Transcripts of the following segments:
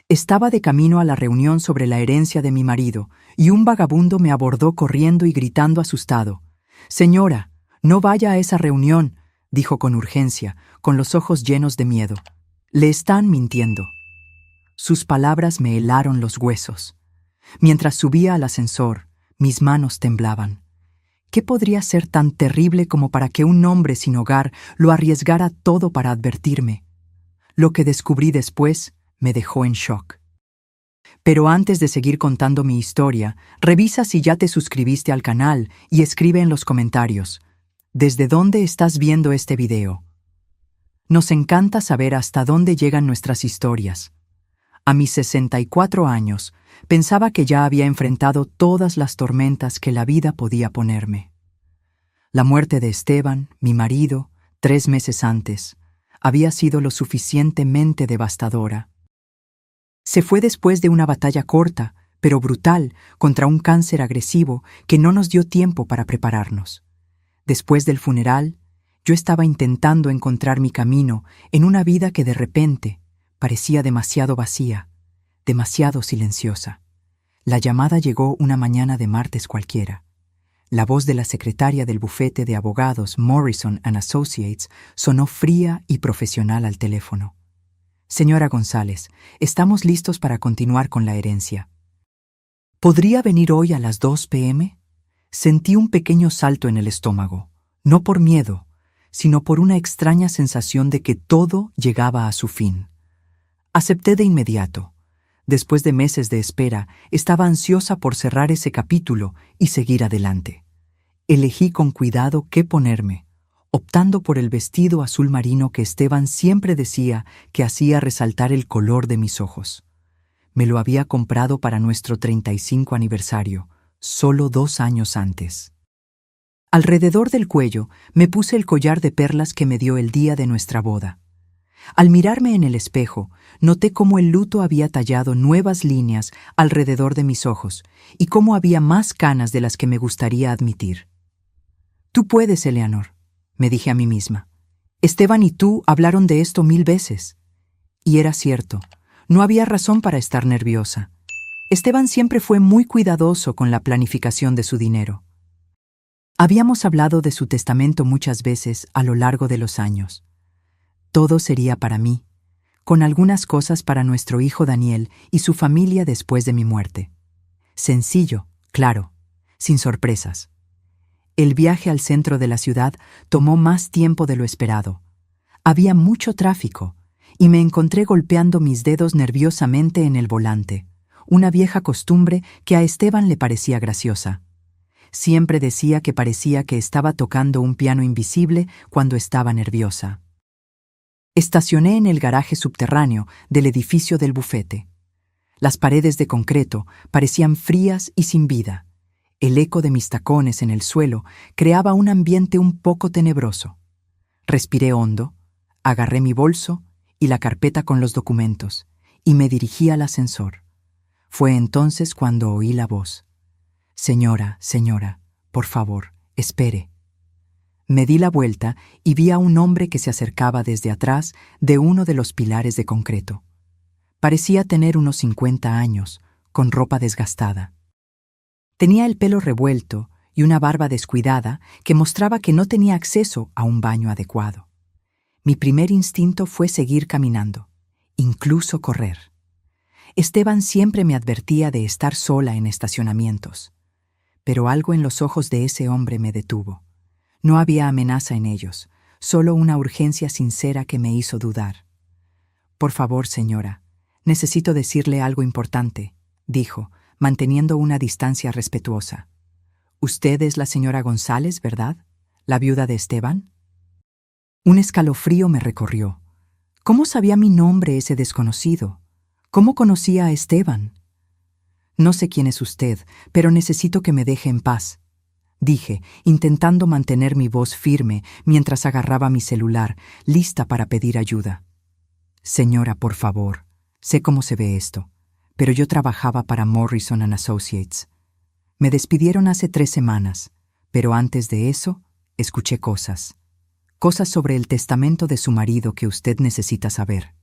Estaba de camino a la reunión sobre la herencia de mi marido, y un vagabundo me abordó corriendo y gritando asustado. «Señora, no vaya a esa reunión», dijo con urgencia, con los ojos llenos de miedo. «Le están mintiendo». Sus palabras me helaron los huesos. Mientras subía al ascensor, mis manos temblaban. ¿Qué podría ser tan terrible como para que un hombre sin hogar lo arriesgara todo para advertirme? Lo que descubrí después me dejó en shock. Pero antes de seguir contando mi historia, revisa si ya te suscribiste al canal y escribe en los comentarios, ¿desde dónde estás viendo este video? Nos encanta saber hasta dónde llegan nuestras historias. A mis 64 años, pensaba que ya había enfrentado todas las tormentas que la vida podía ponerme. La muerte de Esteban, mi marido, 3 meses antes, había sido lo suficientemente devastadora. Se fue después de una batalla corta, pero brutal, contra un cáncer agresivo que no nos dio tiempo para prepararnos. Después del funeral, yo estaba intentando encontrar mi camino en una vida que de repente parecía demasiado vacía, demasiado silenciosa. La llamada llegó una mañana de martes cualquiera. La voz de la secretaria del bufete de abogados Morrison & Associates sonó fría y profesional al teléfono. «Señora González, estamos listos para continuar con la herencia. ¿Podría venir hoy a las 2 p.m.? Sentí un pequeño salto en el estómago, no por miedo, sino por una extraña sensación de que todo llegaba a su fin. Acepté de inmediato. Después de meses de espera, estaba ansiosa por cerrar ese capítulo y seguir adelante. Elegí con cuidado qué ponerme, optando por el vestido azul marino que Esteban siempre decía que hacía resaltar el color de mis ojos. Me lo había comprado para nuestro 35 aniversario, solo 2 años antes. Alrededor del cuello me puse el collar de perlas que me dio el día de nuestra boda. Al mirarme en el espejo, noté cómo el luto había tallado nuevas líneas alrededor de mis ojos y cómo había más canas de las que me gustaría admitir. «Tú puedes, Eleanor», me dije a mí misma. «Esteban y tú hablaron de esto 1000 veces». Y era cierto, no había razón para estar nerviosa. Esteban siempre fue muy cuidadoso con la planificación de su dinero. Habíamos hablado de su testamento muchas veces a lo largo de los años. Todo sería para mí, con algunas cosas para nuestro hijo Daniel y su familia después de mi muerte. Sencillo, claro, sin sorpresas. El viaje al centro de la ciudad tomó más tiempo de lo esperado. Había mucho tráfico y me encontré golpeando mis dedos nerviosamente en el volante, una vieja costumbre que a Esteban le parecía graciosa. Siempre decía que parecía que estaba tocando un piano invisible cuando estaba nerviosa. Estacioné en el garaje subterráneo del edificio del bufete. Las paredes de concreto parecían frías y sin vida. El eco de mis tacones en el suelo creaba un ambiente un poco tenebroso. Respiré hondo, agarré mi bolso y la carpeta con los documentos, y me dirigí al ascensor. Fue entonces cuando oí la voz. «Señora, señora, por favor, espere». Me di la vuelta y vi a un hombre que se acercaba desde atrás de uno de los pilares de concreto. Parecía tener unos 50 años, con ropa desgastada. Tenía el pelo revuelto y una barba descuidada que mostraba que no tenía acceso a un baño adecuado. Mi primer instinto fue seguir caminando, incluso correr. Esteban siempre me advertía de estar sola en estacionamientos, pero algo en los ojos de ese hombre me detuvo. No había amenaza en ellos, solo una urgencia sincera que me hizo dudar. «Por favor, señora, necesito decirle algo importante», dijo, manteniendo una distancia respetuosa. «Usted es la señora González, ¿verdad? ¿La viuda de Esteban?» Un escalofrío me recorrió. ¿Cómo sabía mi nombre ese desconocido? ¿Cómo conocía a Esteban? «No sé quién es usted, pero necesito que me deje en paz», dije, intentando mantener mi voz firme mientras agarraba mi celular, lista para pedir ayuda. «Señora, por favor, sé cómo se ve esto, pero yo trabajaba para Morrison & Associates. Me despidieron hace 3 semanas, pero antes de eso, escuché cosas sobre el testamento de su marido que usted necesita saber».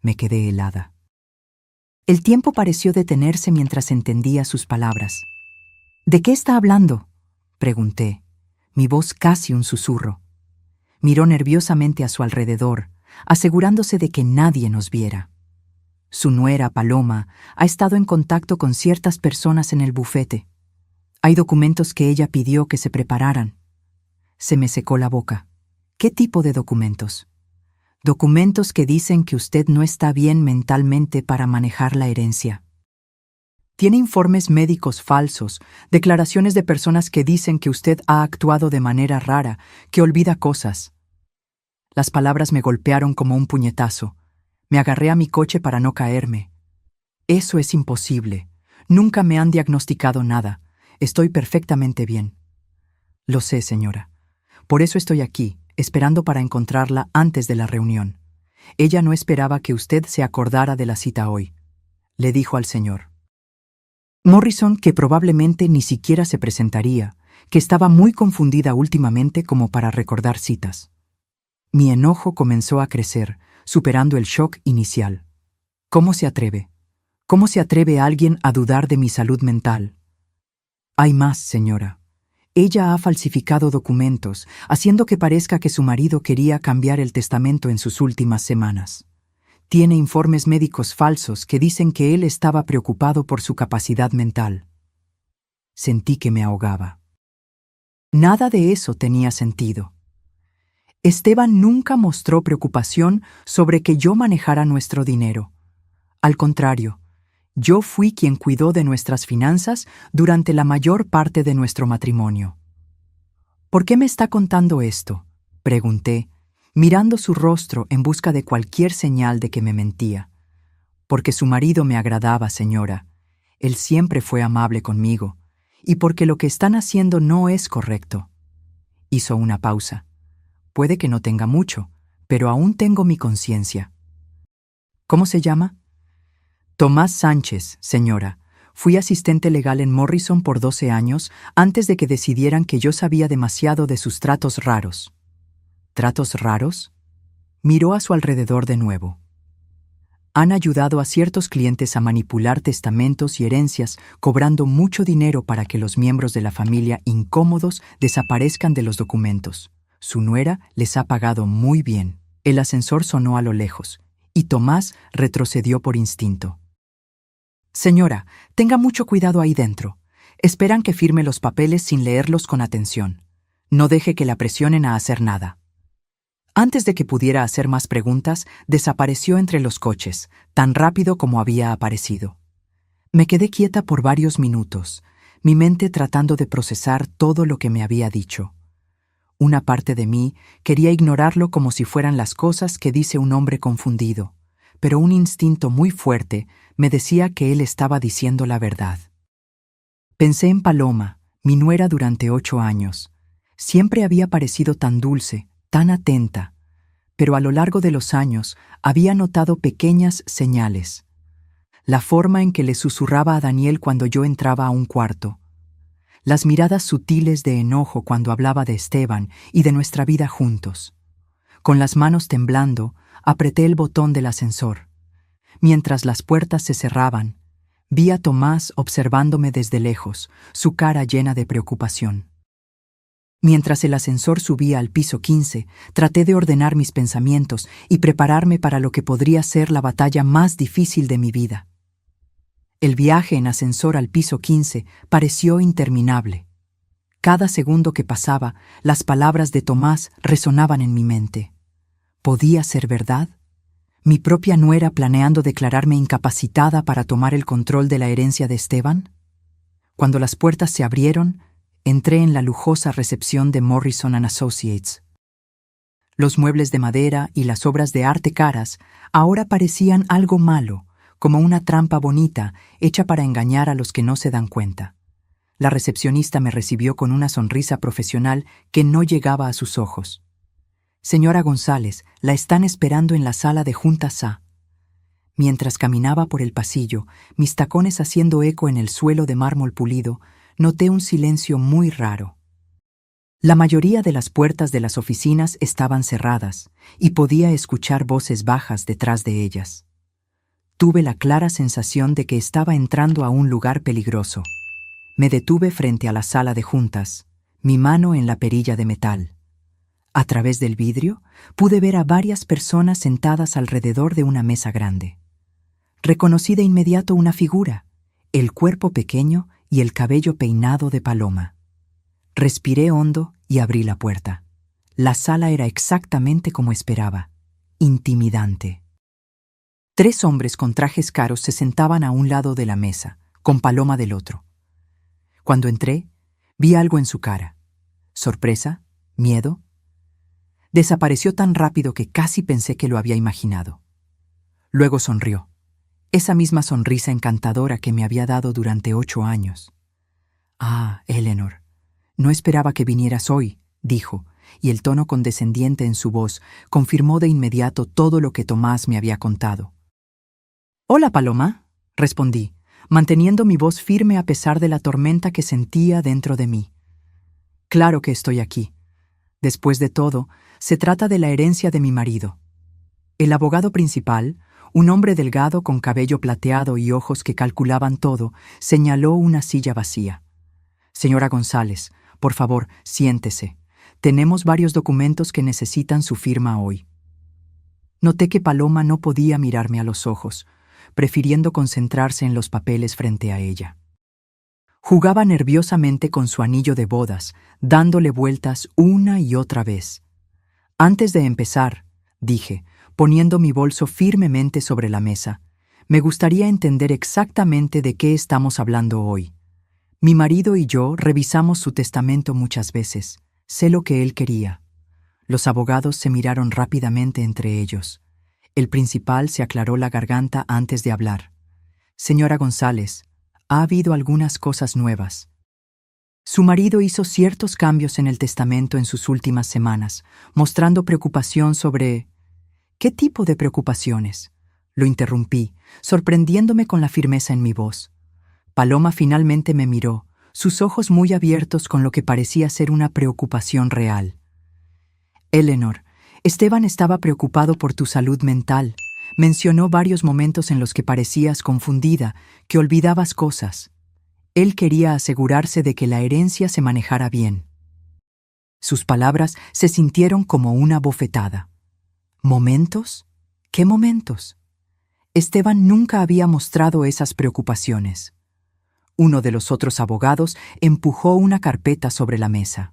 Me quedé helada. El tiempo pareció detenerse mientras entendía sus palabras. ¿De qué está hablando?, pregunté, mi voz casi un susurro. Miró nerviosamente a su alrededor, asegurándose de que nadie nos viera. Su nuera, Paloma, ha estado en contacto con ciertas personas en el bufete. Hay documentos que ella pidió que se prepararan. Se me secó la boca. ¿Qué tipo de documentos? Documentos que dicen que usted no está bien mentalmente para manejar la herencia. Tiene informes médicos falsos, declaraciones de personas que dicen que usted ha actuado de manera rara, que olvida cosas. Las palabras me golpearon como un puñetazo. Me agarré a mi coche para no caerme. Eso es imposible. Nunca me han diagnosticado nada. Estoy perfectamente bien. Lo sé, señora. Por eso estoy aquí, esperando para encontrarla antes de la reunión. Ella no esperaba que usted se acordara de la cita hoy, le dijo al señor Morrison, que probablemente ni siquiera se presentaría, que estaba muy confundida últimamente como para recordar citas. Mi enojo comenzó a crecer, superando el shock inicial. ¿Cómo se atreve? ¿Cómo se atreve alguien a dudar de mi salud mental? Hay más, señora. Ella ha falsificado documentos, haciendo que parezca que su marido quería cambiar el testamento en sus últimas semanas. Tiene informes médicos falsos que dicen que él estaba preocupado por su capacidad mental. Sentí que me ahogaba. Nada de eso tenía sentido. Esteban nunca mostró preocupación sobre que yo manejara nuestro dinero. Al contrario, yo fui quien cuidó de nuestras finanzas durante la mayor parte de nuestro matrimonio. ¿Por qué me está contando esto?, pregunté, mirando su rostro en busca de cualquier señal de que me mentía. Porque su marido me agradaba, señora. Él siempre fue amable conmigo, y porque lo que están haciendo no es correcto. Hizo una pausa. Puede que no tenga mucho, pero aún tengo mi conciencia. ¿Cómo se llama? Tomás Sánchez, señora. Fui asistente legal en Morrison por 12 años antes de que decidieran que yo sabía demasiado de sus tratos raros. ¿Tratos raros? Miró a su alrededor de nuevo. Han ayudado a ciertos clientes a manipular testamentos y herencias, cobrando mucho dinero para que los miembros de la familia incómodos desaparezcan de los documentos. Su nuera les ha pagado muy bien. El ascensor sonó a lo lejos, y Tomás retrocedió por instinto. Señora, tenga mucho cuidado ahí dentro. Esperan que firme los papeles sin leerlos con atención. No deje que la presionen a hacer nada. Antes de que pudiera hacer más preguntas, desapareció entre los coches, tan rápido como había aparecido. Me quedé quieta por varios minutos, mi mente tratando de procesar todo lo que me había dicho. Una parte de mí quería ignorarlo como si fueran las cosas que dice un hombre confundido, pero un instinto muy fuerte me decía que él estaba diciendo la verdad. Pensé en Paloma, mi nuera durante 8 años. Siempre había parecido tan dulce, tan atenta, pero a lo largo de los años había notado pequeñas señales. La forma en que le susurraba a Daniel cuando yo entraba a un cuarto. Las miradas sutiles de enojo cuando hablaba de Esteban y de nuestra vida juntos. Con las manos temblando, apreté el botón del ascensor. Mientras las puertas se cerraban, vi a Tomás observándome desde lejos, su cara llena de preocupación. Mientras el ascensor subía al piso 15, traté de ordenar mis pensamientos y prepararme para lo que podría ser la batalla más difícil de mi vida. El viaje en ascensor al piso 15 pareció interminable. Cada segundo que pasaba, las palabras de Tomás resonaban en mi mente. ¿Podía ser verdad? ¿Mi propia nuera planeando declararme incapacitada para tomar el control de la herencia de Esteban? Cuando las puertas se abrieron, entré en la lujosa recepción de Morrison & Associates. Los muebles de madera y las obras de arte caras ahora parecían algo malo, como una trampa bonita hecha para engañar a los que no se dan cuenta. La recepcionista me recibió con una sonrisa profesional que no llegaba a sus ojos. Señora González, la están esperando en la sala de juntas A. Mientras caminaba por el pasillo, mis tacones haciendo eco en el suelo de mármol pulido, noté un silencio muy raro. La mayoría de las puertas de las oficinas estaban cerradas y podía escuchar voces bajas detrás de ellas. tuve la clara sensación de que estaba entrando a un lugar peligroso. Me detuve frente a la sala de juntas, mi mano en la perilla de metal. A través del vidrio pude ver a varias personas sentadas alrededor de una mesa grande. Reconocí de inmediato una figura, el cuerpo pequeño y el cabello peinado de Paloma. Respiré hondo y abrí la puerta. La sala era exactamente como esperaba, intimidante. 3 hombres con trajes caros se sentaban a un lado de la mesa, con Paloma del otro. Cuando entré, vi algo en su cara. ¿Sorpresa? ¿Miedo? Desapareció tan rápido que casi pensé que lo había imaginado. Luego sonrió, esa misma sonrisa encantadora que me había dado durante 8 años. «Ah, Eleanor, no esperaba que vinieras hoy», dijo, y el tono condescendiente en su voz confirmó de inmediato todo lo que Tomás me había contado. «Hola, Paloma», respondí, manteniendo mi voz firme a pesar de la tormenta que sentía dentro de mí. «Claro que estoy aquí. Después de todo, se trata de la herencia de mi marido». El abogado principal, un hombre delgado con cabello plateado y ojos que calculaban todo, señaló una silla vacía. «Señora González, por favor, siéntese. Tenemos varios documentos que necesitan su firma hoy». Noté que Paloma no podía mirarme a los ojos, prefiriendo concentrarse en los papeles frente a ella. Jugaba nerviosamente con su anillo de bodas, dándole vueltas una y otra vez. «Antes de empezar», dije, poniendo mi bolso firmemente sobre la mesa, «me gustaría entender exactamente de qué estamos hablando hoy. Mi marido y yo revisamos su testamento muchas veces. Sé lo que él quería». Los abogados se miraron rápidamente entre ellos. El principal se aclaró la garganta antes de hablar. «Señora González, ha habido algunas cosas nuevas. Su marido hizo ciertos cambios en el testamento en sus últimas semanas, mostrando preocupación sobre...» «¿Qué tipo de preocupaciones?», lo interrumpí, sorprendiéndome con la firmeza en mi voz. Paloma finalmente me miró, sus ojos muy abiertos con lo que parecía ser una preocupación real. «Eleanor, Esteban estaba preocupado por tu salud mental. Mencionó varios momentos en los que parecías confundida, que olvidabas cosas. Él quería asegurarse de que la herencia se manejara bien». Sus palabras se sintieron como una bofetada. ¿Momentos? ¿Qué momentos? Esteban nunca había mostrado esas preocupaciones. Uno de los otros abogados empujó una carpeta sobre la mesa.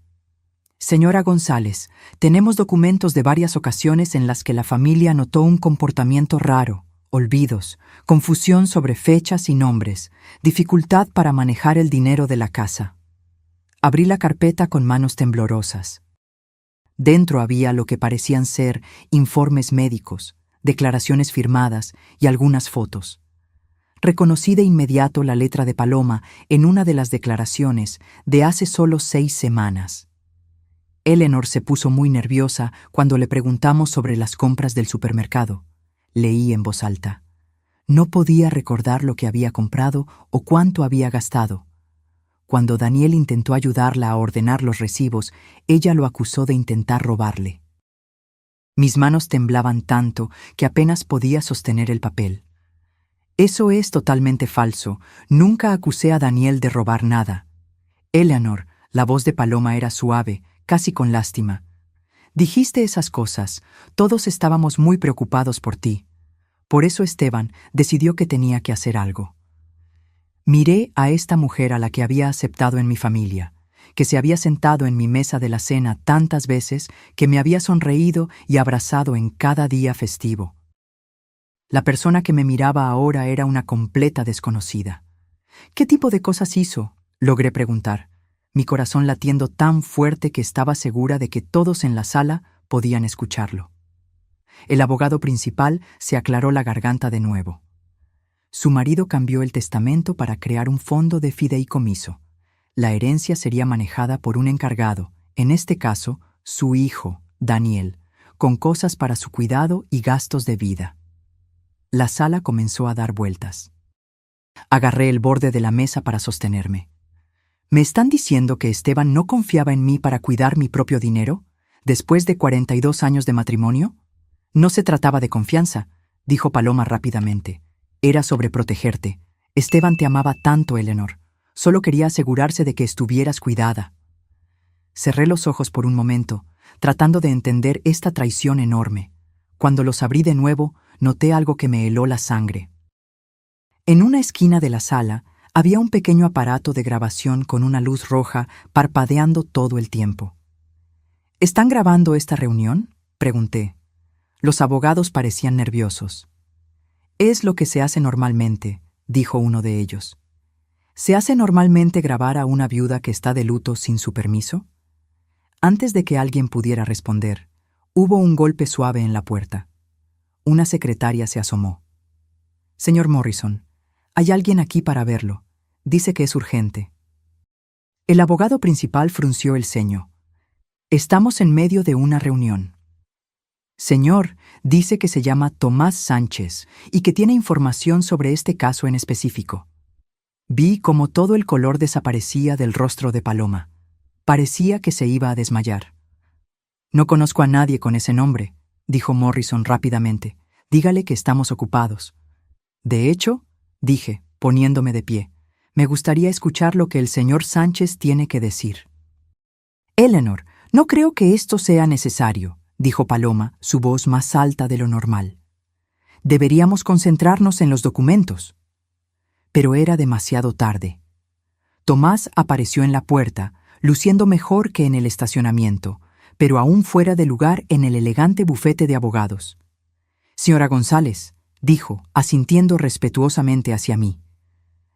«Señora González, tenemos documentos de varias ocasiones en las que la familia notó un comportamiento raro, olvidos, confusión sobre fechas y nombres, dificultad para manejar el dinero de la casa». Abrí la carpeta con manos temblorosas. Dentro había lo que parecían ser informes médicos, declaraciones firmadas y algunas fotos. Reconocí de inmediato la letra de Paloma en una de las declaraciones de hace solo 6 semanas. Eleanor se puso muy nerviosa cuando le preguntamos sobre las compras del supermercado. Leí en voz alta. No podía recordar lo que había comprado o cuánto había gastado. Cuando Daniel intentó ayudarla a ordenar los recibos, ella lo acusó de intentar robarle. Mis manos temblaban tanto que apenas podía sostener el papel. «Eso es totalmente falso. Nunca acusé a Daniel de robar nada». «Eleanor», la voz de Paloma era suave, casi con lástima. «Dijiste esas cosas. Todos estábamos muy preocupados por ti. Por eso Esteban decidió que tenía que hacer algo». Miré a esta mujer a la que había aceptado en mi familia, que se había sentado en mi mesa de la cena tantas veces, que me había sonreído y abrazado en cada día festivo. La persona que me miraba ahora era una completa desconocida. «¿Qué tipo de cosas hizo?», logré preguntar, mi corazón latiendo tan fuerte que estaba segura de que todos en la sala podían escucharlo. El abogado principal se aclaró la garganta de nuevo. Su marido cambió el testamento para crear un fondo de fideicomiso. La herencia sería manejada por un encargado, en este caso, su hijo, Daniel, con cosas para su cuidado y gastos de vida. La sala comenzó a dar vueltas. Agarré el borde de la mesa para sostenerme. ¿Me están diciendo que Esteban no confiaba en mí para cuidar mi propio dinero, después de 42 años de matrimonio? No se trataba de confianza, dijo Paloma rápidamente. Era sobre protegerte. Esteban te amaba tanto, Eleanor. Solo quería asegurarse de que estuvieras cuidada. Cerré los ojos por un momento, tratando de entender esta traición enorme. Cuando los abrí de nuevo, noté algo que me heló la sangre. En una esquina de la sala había un pequeño aparato de grabación con una luz roja parpadeando todo el tiempo. ¿Están grabando esta reunión?, pregunté. Los abogados parecían nerviosos. Es lo que se hace normalmente, dijo uno de ellos. ¿Se hace normalmente grabar a una viuda que está de luto sin su permiso? Antes de que alguien pudiera responder, hubo un golpe suave en la puerta. Una secretaria se asomó. Señor Morrison, hay alguien aquí para verlo. Dice que es urgente. El abogado principal frunció el ceño. Estamos en medio de una reunión. Señor, dice que se llama Tomás Sánchez y que tiene información sobre este caso en específico. Vi cómo todo el color desaparecía del rostro de Paloma. Parecía que se iba a desmayar. No conozco a nadie con ese nombre, dijo Morrison rápidamente. Dígale que estamos ocupados. De hecho, dije, poniéndome de pie, me gustaría escuchar lo que el señor Sánchez tiene que decir. Eleanor, no creo que esto sea necesario, dijo Paloma, su voz más alta de lo normal. Deberíamos concentrarnos en los documentos. Pero era demasiado tarde. Tomás apareció en la puerta, luciendo mejor que en el estacionamiento, pero aún fuera de lugar en el elegante bufete de abogados. Señora González, dijo, asintiendo respetuosamente hacia mí.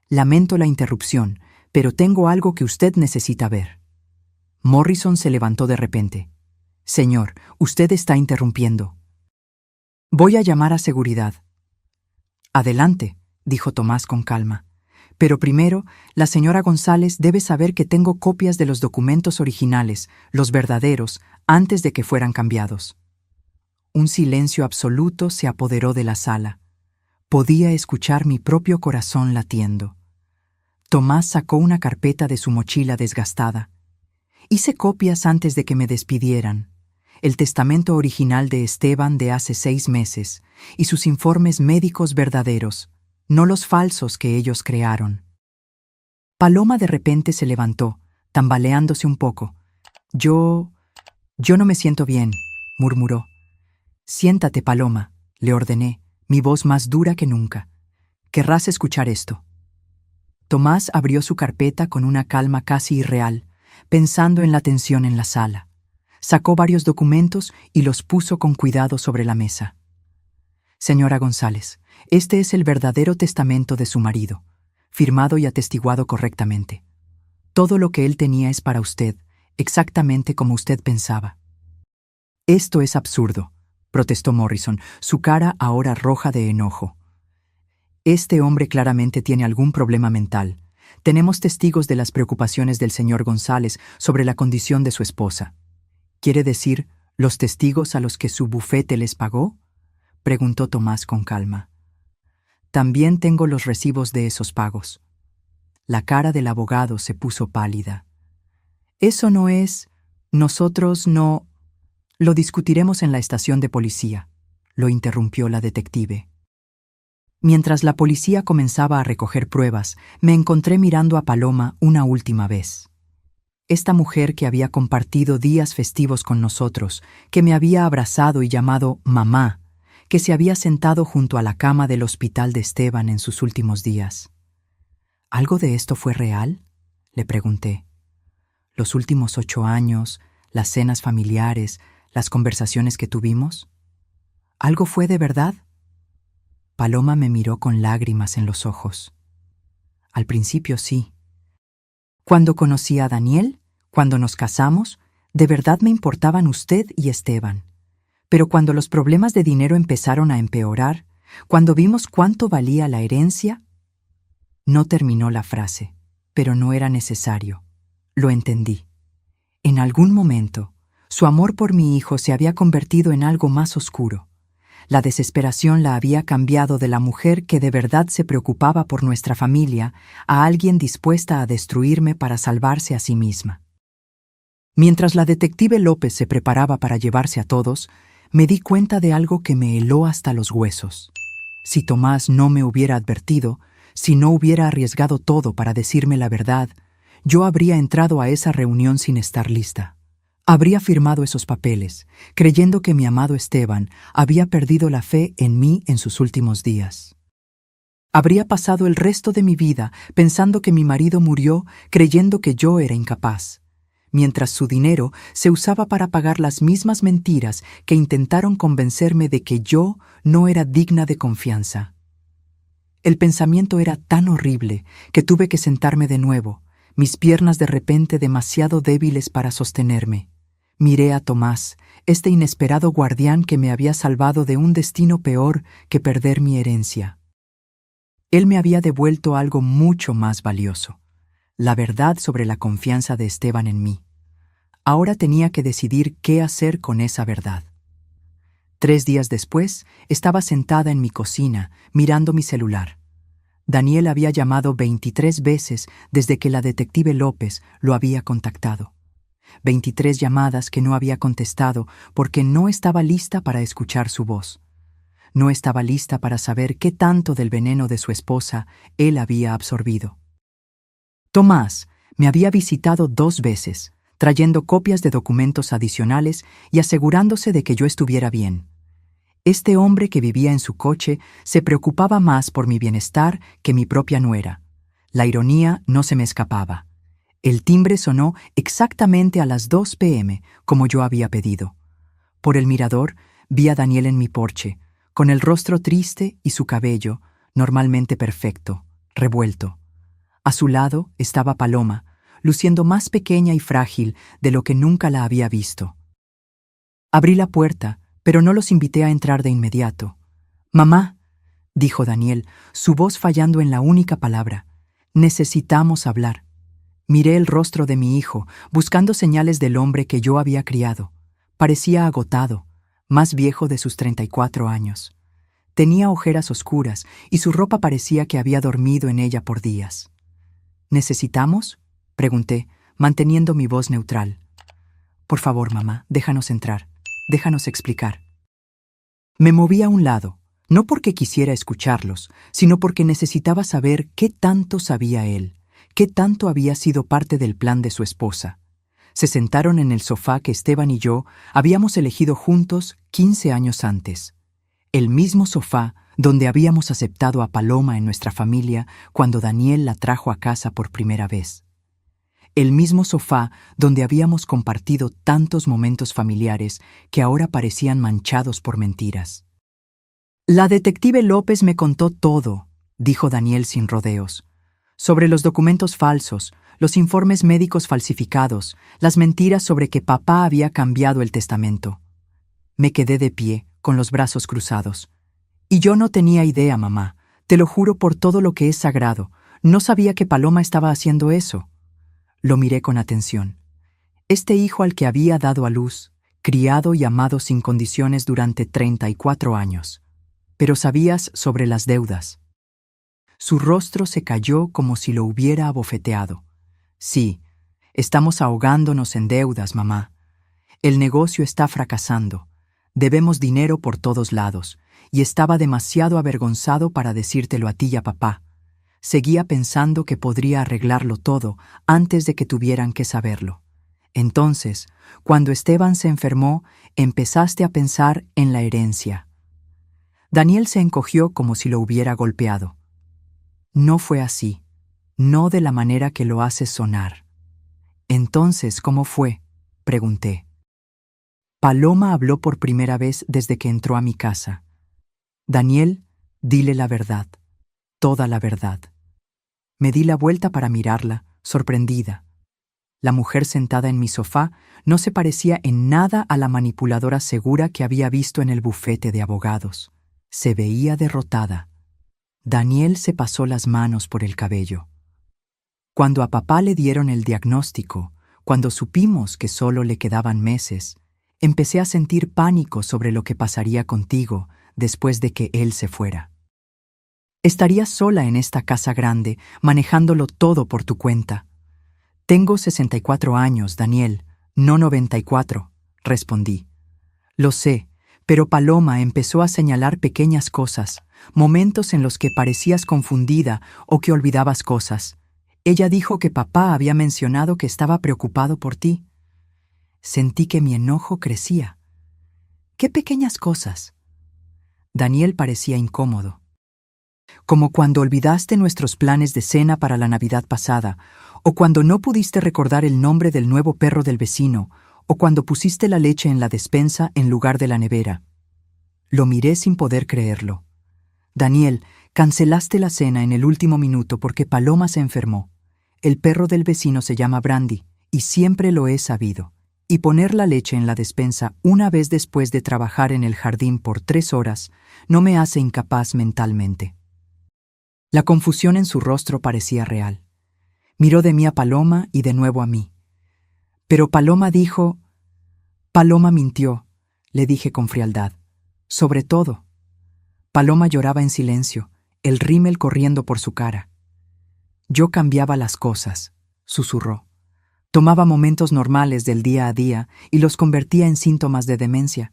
Lamento la interrupción, pero tengo algo que usted necesita ver. Morrison se levantó de repente. Señor, usted está interrumpiendo. Voy a llamar a seguridad. Adelante, dijo Tomás con calma. Pero primero, la señora González debe saber que tengo copias de los documentos originales, los verdaderos, antes de que fueran cambiados. Un silencio absoluto se apoderó de la sala. Podía escuchar mi propio corazón latiendo. Tomás sacó una carpeta de su mochila desgastada. Hice copias antes de que me despidieran. El testamento original de Esteban de hace 6 meses y sus informes médicos verdaderos, no los falsos que ellos crearon. Paloma de repente se levantó, tambaleándose un poco. Yo no me siento bien, murmuró. Siéntate, Paloma, le ordené, mi voz más dura que nunca. Querrás escuchar esto. Tomás abrió su carpeta con una calma casi irreal, pensando en la tensión en la sala. Sacó varios documentos y los puso con cuidado sobre la mesa. Señora González, este es el verdadero testamento de su marido, firmado y atestiguado correctamente. Todo lo que él tenía es para usted, exactamente como usted pensaba. Esto es absurdo, protestó Morrison, su cara ahora roja de enojo. Este hombre claramente tiene algún problema mental. Tenemos testigos de las preocupaciones del señor González sobre la condición de su esposa. ¿Quiere decir, los testigos a los que su bufete les pagó?, preguntó Tomás con calma. También tengo los recibos de esos pagos. La cara del abogado se puso pálida. Eso no es... Nosotros no... Lo discutiremos en la estación de policía, lo interrumpió la detective. Mientras la policía comenzaba a recoger pruebas, me encontré mirando a Paloma una última vez. Esta mujer que había compartido días festivos con nosotros, que me había abrazado y llamado mamá, que se había sentado junto a la cama del hospital de Esteban en sus últimos días. ¿Algo de esto fue real?, le pregunté. Los últimos 8 años, las cenas familiares, las conversaciones que tuvimos. ¿Algo fue de verdad? Paloma me miró con lágrimas en los ojos. Al principio sí. Cuando conocí a Daniel, cuando nos casamos, de verdad me importaban usted y Esteban. Pero cuando los problemas de dinero empezaron a empeorar, cuando vimos cuánto valía la herencia... No terminó la frase, pero no era necesario. Lo entendí. En algún momento, su amor por mi hijo se había convertido en algo más oscuro. La desesperación la había cambiado de la mujer que de verdad se preocupaba por nuestra familia a alguien dispuesta a destruirme para salvarse a sí misma. Mientras la detective López se preparaba para llevarse a todos, me di cuenta de algo que me heló hasta los huesos. Si Tomás no me hubiera advertido, si no hubiera arriesgado todo para decirme la verdad, yo habría entrado a esa reunión sin estar lista. Habría firmado esos papeles, creyendo que mi amado Esteban había perdido la fe en mí en sus últimos días. Habría pasado el resto de mi vida pensando que mi marido murió creyendo que yo era incapaz, mientras su dinero se usaba para pagar las mismas mentiras que intentaron convencerme de que yo no era digna de confianza. El pensamiento era tan horrible que tuve que sentarme de nuevo, mis piernas de repente demasiado débiles para sostenerme. Miré a Tomás, este inesperado guardián que me había salvado de un destino peor que perder mi herencia. Él me había devuelto algo mucho más valioso, la verdad sobre la confianza de Esteban en mí. Ahora tenía que decidir qué hacer con esa verdad. 3 días después, estaba sentada en mi cocina, mirando mi celular. Daniel había llamado 23 veces desde que la detective López lo había contactado. 23 llamadas que no había contestado porque no estaba lista para escuchar su voz. No estaba lista para saber qué tanto del veneno de su esposa él había absorbido. Tomás me había visitado 2 veces, trayendo copias de documentos adicionales y asegurándose de que yo estuviera bien. Este hombre que vivía en su coche se preocupaba más por mi bienestar que mi propia nuera. La ironía no se me escapaba. El timbre sonó exactamente a las 2 p.m., como yo había pedido. Por el mirador vi a Daniel en mi porche, con el rostro triste y su cabello, normalmente perfecto, revuelto. A su lado estaba Paloma, luciendo más pequeña y frágil de lo que nunca la había visto. Abrí la puerta, pero no los invité a entrar de inmediato. «Mamá», dijo Daniel, su voz fallando en la única palabra, «necesitamos hablar». Miré el rostro de mi hijo, buscando señales del hombre que yo había criado. Parecía agotado, más viejo de sus 34 años. Tenía ojeras oscuras y su ropa parecía que había dormido en ella por días. «¿Necesitamos?», pregunté, manteniendo mi voz neutral. «Por favor, mamá, déjanos entrar. Déjanos explicar». Me moví a un lado, no porque quisiera escucharlos, sino porque necesitaba saber qué tanto sabía él, qué tanto había sido parte del plan de su esposa. Se sentaron en el sofá que Esteban y yo habíamos elegido juntos 15 años antes. El mismo sofá donde habíamos aceptado a Paloma en nuestra familia cuando Daniel la trajo a casa por primera vez. El mismo sofá donde habíamos compartido tantos momentos familiares que ahora parecían manchados por mentiras. «La detective López me contó todo», dijo Daniel sin rodeos, «sobre los documentos falsos, los informes médicos falsificados, las mentiras sobre que papá había cambiado el testamento». Me quedé de pie, con los brazos cruzados. «Y yo no tenía idea, mamá, te lo juro por todo lo que es sagrado, no sabía que Paloma estaba haciendo eso». Lo miré con atención. Este hijo al que había dado a luz, criado y amado sin condiciones durante 34 años. Pero sabías sobre las deudas. Su rostro se cayó como si lo hubiera abofeteado. «Sí, estamos ahogándonos en deudas, mamá. El negocio está fracasando. Debemos dinero por todos lados, y estaba demasiado avergonzado para decírtelo a ti y a papá. Seguía pensando que podría arreglarlo todo antes de que tuvieran que saberlo. Entonces, cuando Esteban se enfermó, empezaste a pensar en la herencia». Daniel se encogió como si lo hubiera golpeado. «No fue así, no de la manera que lo haces sonar». «Entonces, ¿cómo fue?», pregunté. «Paloma habló por primera vez desde que entró a mi casa. Daniel, dile la verdad, toda la verdad». Me di la vuelta para mirarla, sorprendida. La mujer sentada en mi sofá no se parecía en nada a la manipuladora segura que había visto en el bufete de abogados. Se veía derrotada. Daniel se pasó las manos por el cabello. «Cuando a papá le dieron el diagnóstico, cuando supimos que solo le quedaban meses, empecé a sentir pánico sobre lo que pasaría contigo después de que él se fuera. Estarías sola en esta casa grande, manejándolo todo por tu cuenta». «Tengo 64 años, Daniel, no 94», respondí. «Lo sé, pero Paloma empezó a señalar pequeñas cosas, momentos en los que parecías confundida o que olvidabas cosas. Ella dijo que papá había mencionado que estaba preocupado por ti. Sentí que mi enojo crecía. ¿Qué pequeñas cosas? Daniel parecía incómodo. Como cuando olvidaste nuestros planes de cena para la Navidad pasada, o cuando no pudiste recordar el nombre del nuevo perro del vecino, o cuando pusiste la leche en la despensa en lugar de la nevera. Lo miré sin poder creerlo. Daniel, cancelaste la cena en el último minuto porque Paloma se enfermó. El perro del vecino se llama Brandy, y siempre lo he sabido. Y poner la leche en la despensa una vez después de trabajar en el jardín por 3 horas no me hace incapaz mentalmente. La confusión en su rostro parecía real. Miró de mí a Paloma y de nuevo a mí. Pero Paloma dijo... Paloma mintió, le dije con frialdad. Sobre todo. Paloma lloraba en silencio, el rímel corriendo por su cara. Yo cambiaba las cosas, susurró. Tomaba momentos normales del día a día y los convertía en síntomas de demencia.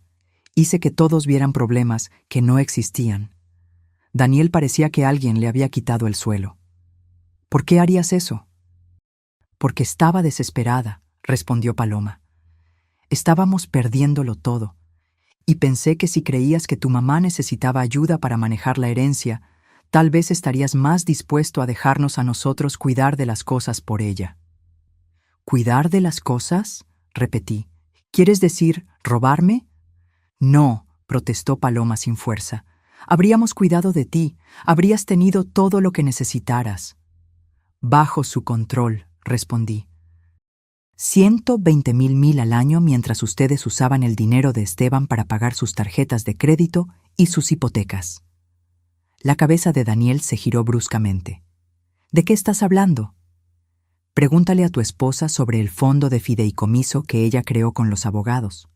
Hice que todos vieran problemas que no existían. Daniel parecía que alguien le había quitado el suelo. ¿Por qué harías eso? Porque estaba desesperada, respondió Paloma. Estábamos perdiéndolo todo, y pensé que si creías que tu mamá necesitaba ayuda para manejar la herencia, tal vez estarías más dispuesto a dejarnos a nosotros cuidar de las cosas por ella. ¿Cuidar de las cosas? Repetí. ¿Quieres decir robarme? No, protestó Paloma sin fuerza. Habríamos cuidado de ti, habrías tenido todo lo que necesitaras. Bajo su control, respondí. 120,000 al año mientras ustedes usaban el dinero de Esteban para pagar sus tarjetas de crédito y sus hipotecas. La cabeza de Daniel se giró bruscamente. ¿De qué estás hablando? Pregúntale a tu esposa sobre el fondo de fideicomiso que ella creó con los abogados.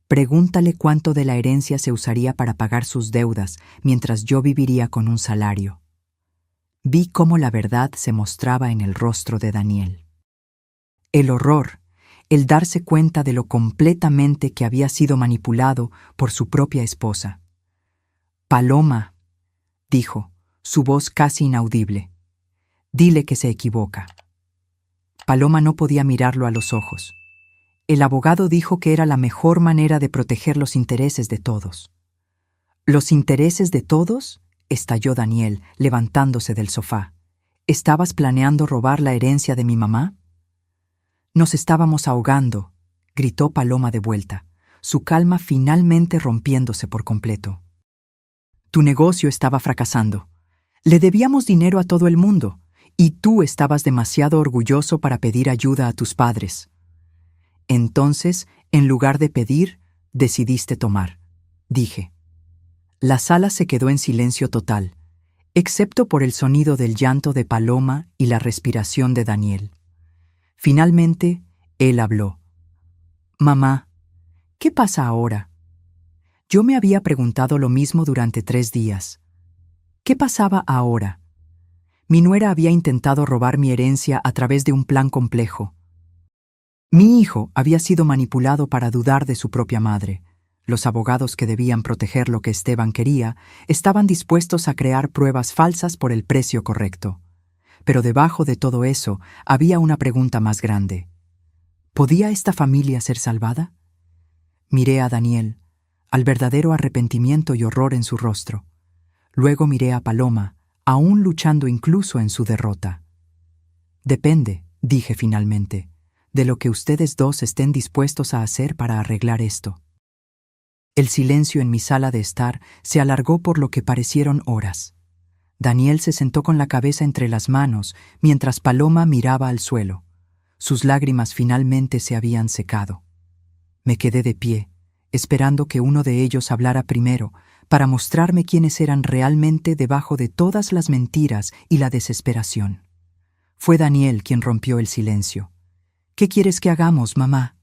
Pregúntale cuánto de la herencia se usaría para pagar sus deudas mientras yo viviría con un salario. Vi cómo la verdad se mostraba en el rostro de Daniel. El horror, el darse cuenta de lo completamente que había sido manipulado por su propia esposa. Paloma, dijo, su voz casi inaudible. Dile que se equivoca. Paloma no podía mirarlo a los ojos. El abogado dijo que era la mejor manera de proteger los intereses de todos. ¿Los intereses de todos? Estalló Daniel, levantándose del sofá. ¿Estabas planeando robar la herencia de mi mamá? Nos estábamos ahogando, gritó Paloma de vuelta, su calma finalmente rompiéndose por completo. Tu negocio estaba fracasando. Le debíamos dinero a todo el mundo, y tú estabas demasiado orgulloso para pedir ayuda a tus padres. Entonces, en lugar de pedir, decidiste tomar, dije. La sala se quedó en silencio total, excepto por el sonido del llanto de Paloma y la respiración de Daniel. Finalmente, él habló. Mamá, ¿qué pasa ahora? Yo me había preguntado lo mismo durante 3 días. ¿Qué pasaba ahora? Mi nuera había intentado robar mi herencia a través de un plan complejo. Mi hijo había sido manipulado para dudar de su propia madre. Los abogados que debían proteger lo que Esteban quería estaban dispuestos a crear pruebas falsas por el precio correcto. Pero debajo de todo eso había una pregunta más grande. ¿Podía esta familia ser salvada? Miré a Daniel, al verdadero arrepentimiento y horror en su rostro. Luego miré a Paloma, aún luchando incluso en su derrota. Depende, dije finalmente, de lo que ustedes dos estén dispuestos a hacer para arreglar esto. El silencio en mi sala de estar se alargó por lo que parecieron horas. Daniel se sentó con la cabeza entre las manos mientras Paloma miraba al suelo. Sus lágrimas finalmente se habían secado. Me quedé de pie, esperando que uno de ellos hablara primero, para mostrarme quiénes eran realmente debajo de todas las mentiras y la desesperación. Fue Daniel quien rompió el silencio. ¿Qué quieres que hagamos, mamá?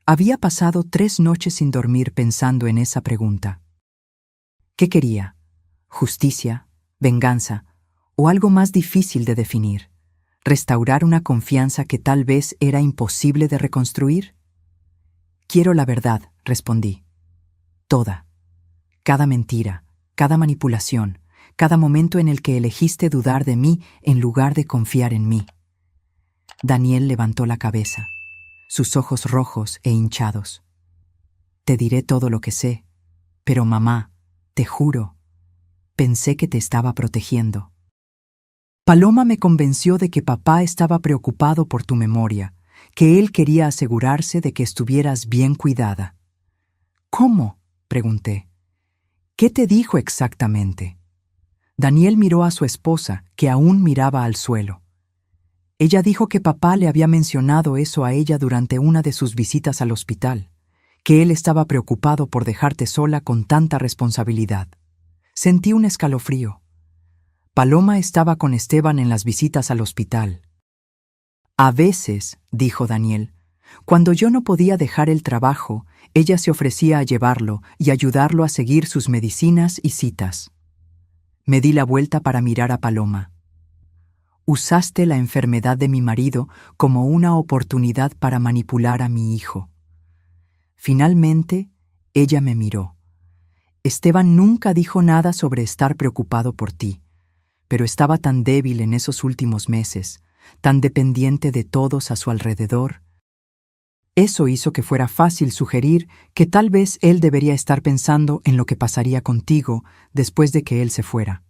Había pasado 3 noches sin dormir pensando en esa pregunta. ¿Qué quería? ¿Justicia? ¿Venganza? ¿O algo más difícil de definir? ¿Restaurar una confianza que tal vez era imposible de reconstruir? Quiero la verdad, respondí. Toda. Cada mentira, cada manipulación, cada momento en el que elegiste dudar de mí en lugar de confiar en mí. Daniel levantó la cabeza, sus ojos rojos e hinchados. Te diré todo lo que sé, pero mamá, te juro, pensé que te estaba protegiendo. Paloma me convenció de que papá estaba preocupado por tu memoria, que él quería asegurarse de que estuvieras bien cuidada. ¿Cómo?, pregunté. ¿Qué te dijo exactamente? Daniel miró a su esposa, que aún miraba al suelo. Ella dijo que papá le había mencionado eso a ella durante una de sus visitas al hospital, que él estaba preocupado por dejarte sola con tanta responsabilidad. Sentí un escalofrío. Paloma estaba con Esteban en las visitas al hospital. A veces, dijo Daniel, cuando yo no podía dejar el trabajo, ella se ofrecía a llevarlo y ayudarlo a seguir sus medicinas y citas. Me di la vuelta para mirar a Paloma. Usaste la enfermedad de mi marido como una oportunidad para manipular a mi hijo. Finalmente, ella me miró. Esteban nunca dijo nada sobre estar preocupado por ti, pero estaba tan débil en esos últimos meses, tan dependiente de todos a su alrededor. Eso hizo que fuera fácil sugerir que tal vez él debería estar pensando en lo que pasaría contigo después de que él se fuera.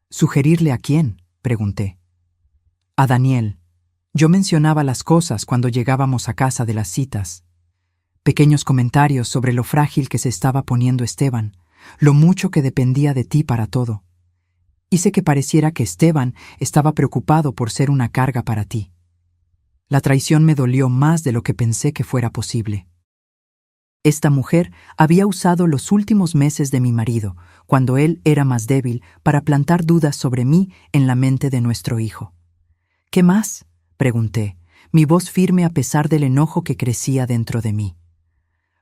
¿Sugerirle a quién?, pregunté. A Daniel. Yo mencionaba las cosas cuando llegábamos a casa de las citas. Pequeños comentarios sobre lo frágil que se estaba poniendo Esteban, lo mucho que dependía de ti para todo. Hice que pareciera que Esteban estaba preocupado por ser una carga para ti. La traición me dolió más de lo que pensé que fuera posible. Esta mujer había usado los últimos meses de mi marido, cuando él era más débil, para plantar dudas sobre mí en la mente de nuestro hijo. ¿Qué más?, pregunté, mi voz firme a pesar del enojo que crecía dentro de mí.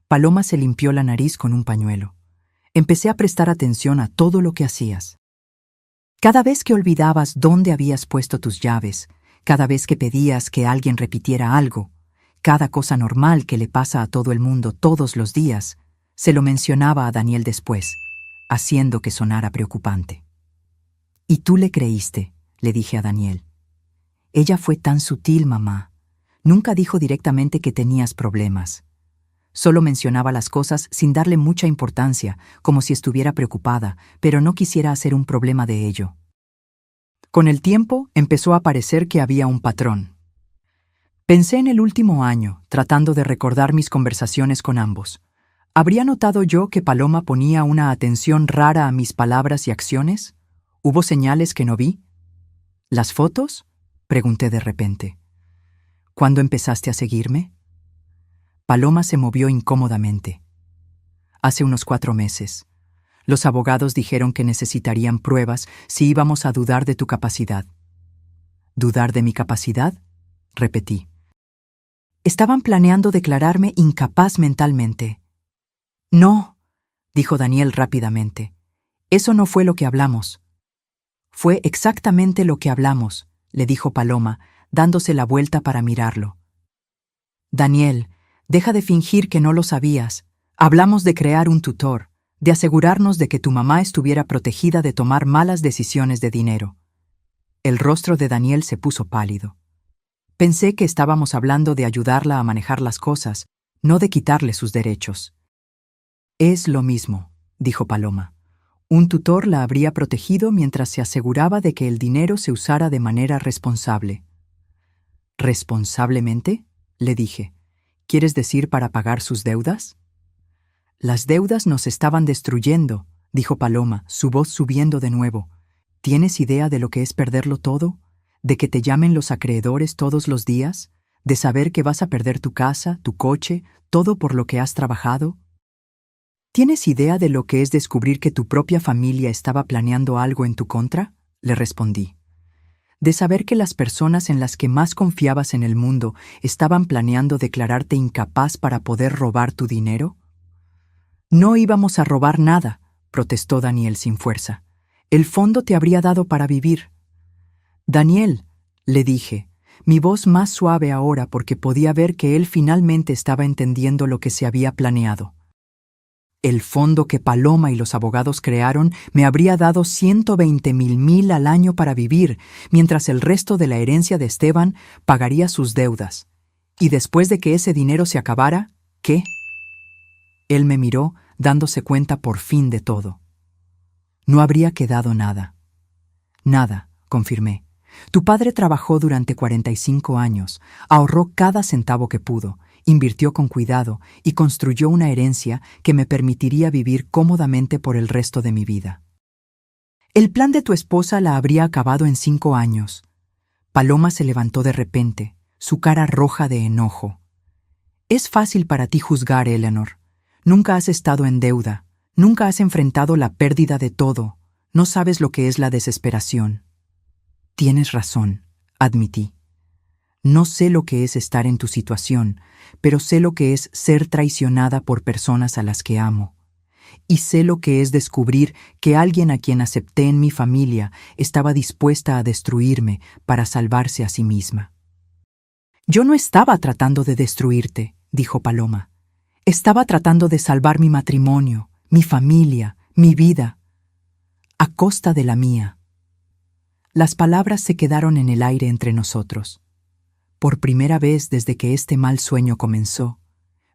Paloma se limpió la nariz con un pañuelo. Empecé a prestar atención a todo lo que hacías. Cada vez que olvidabas dónde habías puesto tus llaves, cada vez que pedías que alguien repitiera algo, cada cosa normal que le pasa a todo el mundo todos los días, se lo mencionaba a Daniel después, haciendo que sonara preocupante. «¿Y tú le creíste?», le dije a Daniel. «Ella fue tan sutil, mamá. Nunca dijo directamente que tenías problemas. Solo mencionaba las cosas sin darle mucha importancia, como si estuviera preocupada, pero no quisiera hacer un problema de ello». Con el tiempo empezó a parecer que había un patrón. Pensé en el último año, tratando de recordar mis conversaciones con ambos. ¿Habría notado yo que Paloma ponía una atención rara a mis palabras y acciones? ¿Hubo señales que no vi? ¿Las fotos?, pregunté de repente. ¿Cuándo empezaste a seguirme? Paloma se movió incómodamente. Hace unos 4 meses. Los abogados dijeron que necesitarían pruebas si íbamos a dudar de tu capacidad. ¿Dudar de mi capacidad?, repetí. Estaban planeando declararme incapaz mentalmente. No, dijo Daniel rápidamente. Eso no fue lo que hablamos. Fue exactamente lo que hablamos, le dijo Paloma, dándose la vuelta para mirarlo. Daniel, deja de fingir que no lo sabías. Hablamos de crear un tutor, de asegurarnos de que tu mamá estuviera protegida de tomar malas decisiones de dinero. El rostro de Daniel se puso pálido. Pensé que estábamos hablando de ayudarla a manejar las cosas, no de quitarle sus derechos. Es lo mismo, dijo Paloma. Un tutor la habría protegido mientras se aseguraba de que el dinero se usara de manera responsable. ¿Responsablemente?, le dije. ¿Quieres decir para pagar sus deudas? Las deudas nos estaban destruyendo, dijo Paloma, su voz subiendo de nuevo. ¿Tienes idea de lo que es perderlo todo? ¿De que te llamen los acreedores todos los días? ¿De saber que vas a perder tu casa, tu coche, todo por lo que has trabajado? ¿Tienes idea de lo que es descubrir que tu propia familia estaba planeando algo en tu contra?, le respondí. ¿De saber que las personas en las que más confiabas en el mundo estaban planeando declararte incapaz para poder robar tu dinero? No íbamos a robar nada, protestó Daniel sin fuerza. El fondo te habría dado para vivir. Daniel, le dije, mi voz más suave ahora porque podía ver que él finalmente estaba entendiendo lo que se había planeado. El fondo que Paloma y los abogados crearon me habría dado 120,000 al año para vivir, mientras el resto de la herencia de Esteban pagaría sus deudas. Y después de que ese dinero se acabara, ¿qué? Él me miró, dándose cuenta por fin de todo. No habría quedado nada. Nada, confirmé. Tu padre trabajó durante 45 años, ahorró cada centavo que pudo, invirtió con cuidado y construyó una herencia que me permitiría vivir cómodamente por el resto de mi vida. El plan de tu esposa la habría acabado en 5 años. Paloma se levantó de repente, su cara roja de enojo. Es fácil para ti juzgar, Eleanor. Nunca has estado en deuda, nunca has enfrentado la pérdida de todo, no sabes lo que es la desesperación. Tienes razón, admití. No sé lo que es estar en tu situación, pero sé lo que es ser traicionada por personas a las que amo. Y sé lo que es descubrir que alguien a quien acepté en mi familia estaba dispuesta a destruirme para salvarse a sí misma. Yo no estaba tratando de destruirte, dijo Paloma. Estaba tratando de salvar mi matrimonio, mi familia, mi vida, a costa de la mía. Las palabras se quedaron en el aire entre nosotros. Por primera vez desde que este mal sueño comenzó,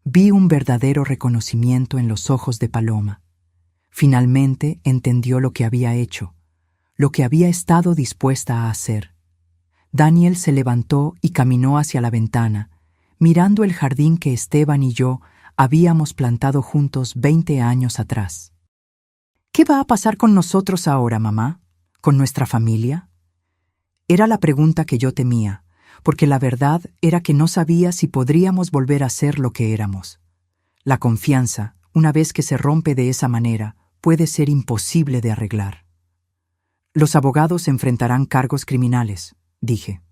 vi un verdadero reconocimiento en los ojos de Paloma. Finalmente entendió lo que había hecho, lo que había estado dispuesta a hacer. Daniel se levantó y caminó hacia la ventana, mirando el jardín que Esteban y yo habíamos plantado juntos 20 años atrás. ¿Qué va a pasar con nosotros ahora, mamá? ¿Con nuestra familia? Era la pregunta que yo temía, porque la verdad era que no sabía si podríamos volver a ser lo que éramos. La confianza, una vez que se rompe de esa manera, puede ser imposible de arreglar. Los abogados enfrentarán cargos criminales, dije.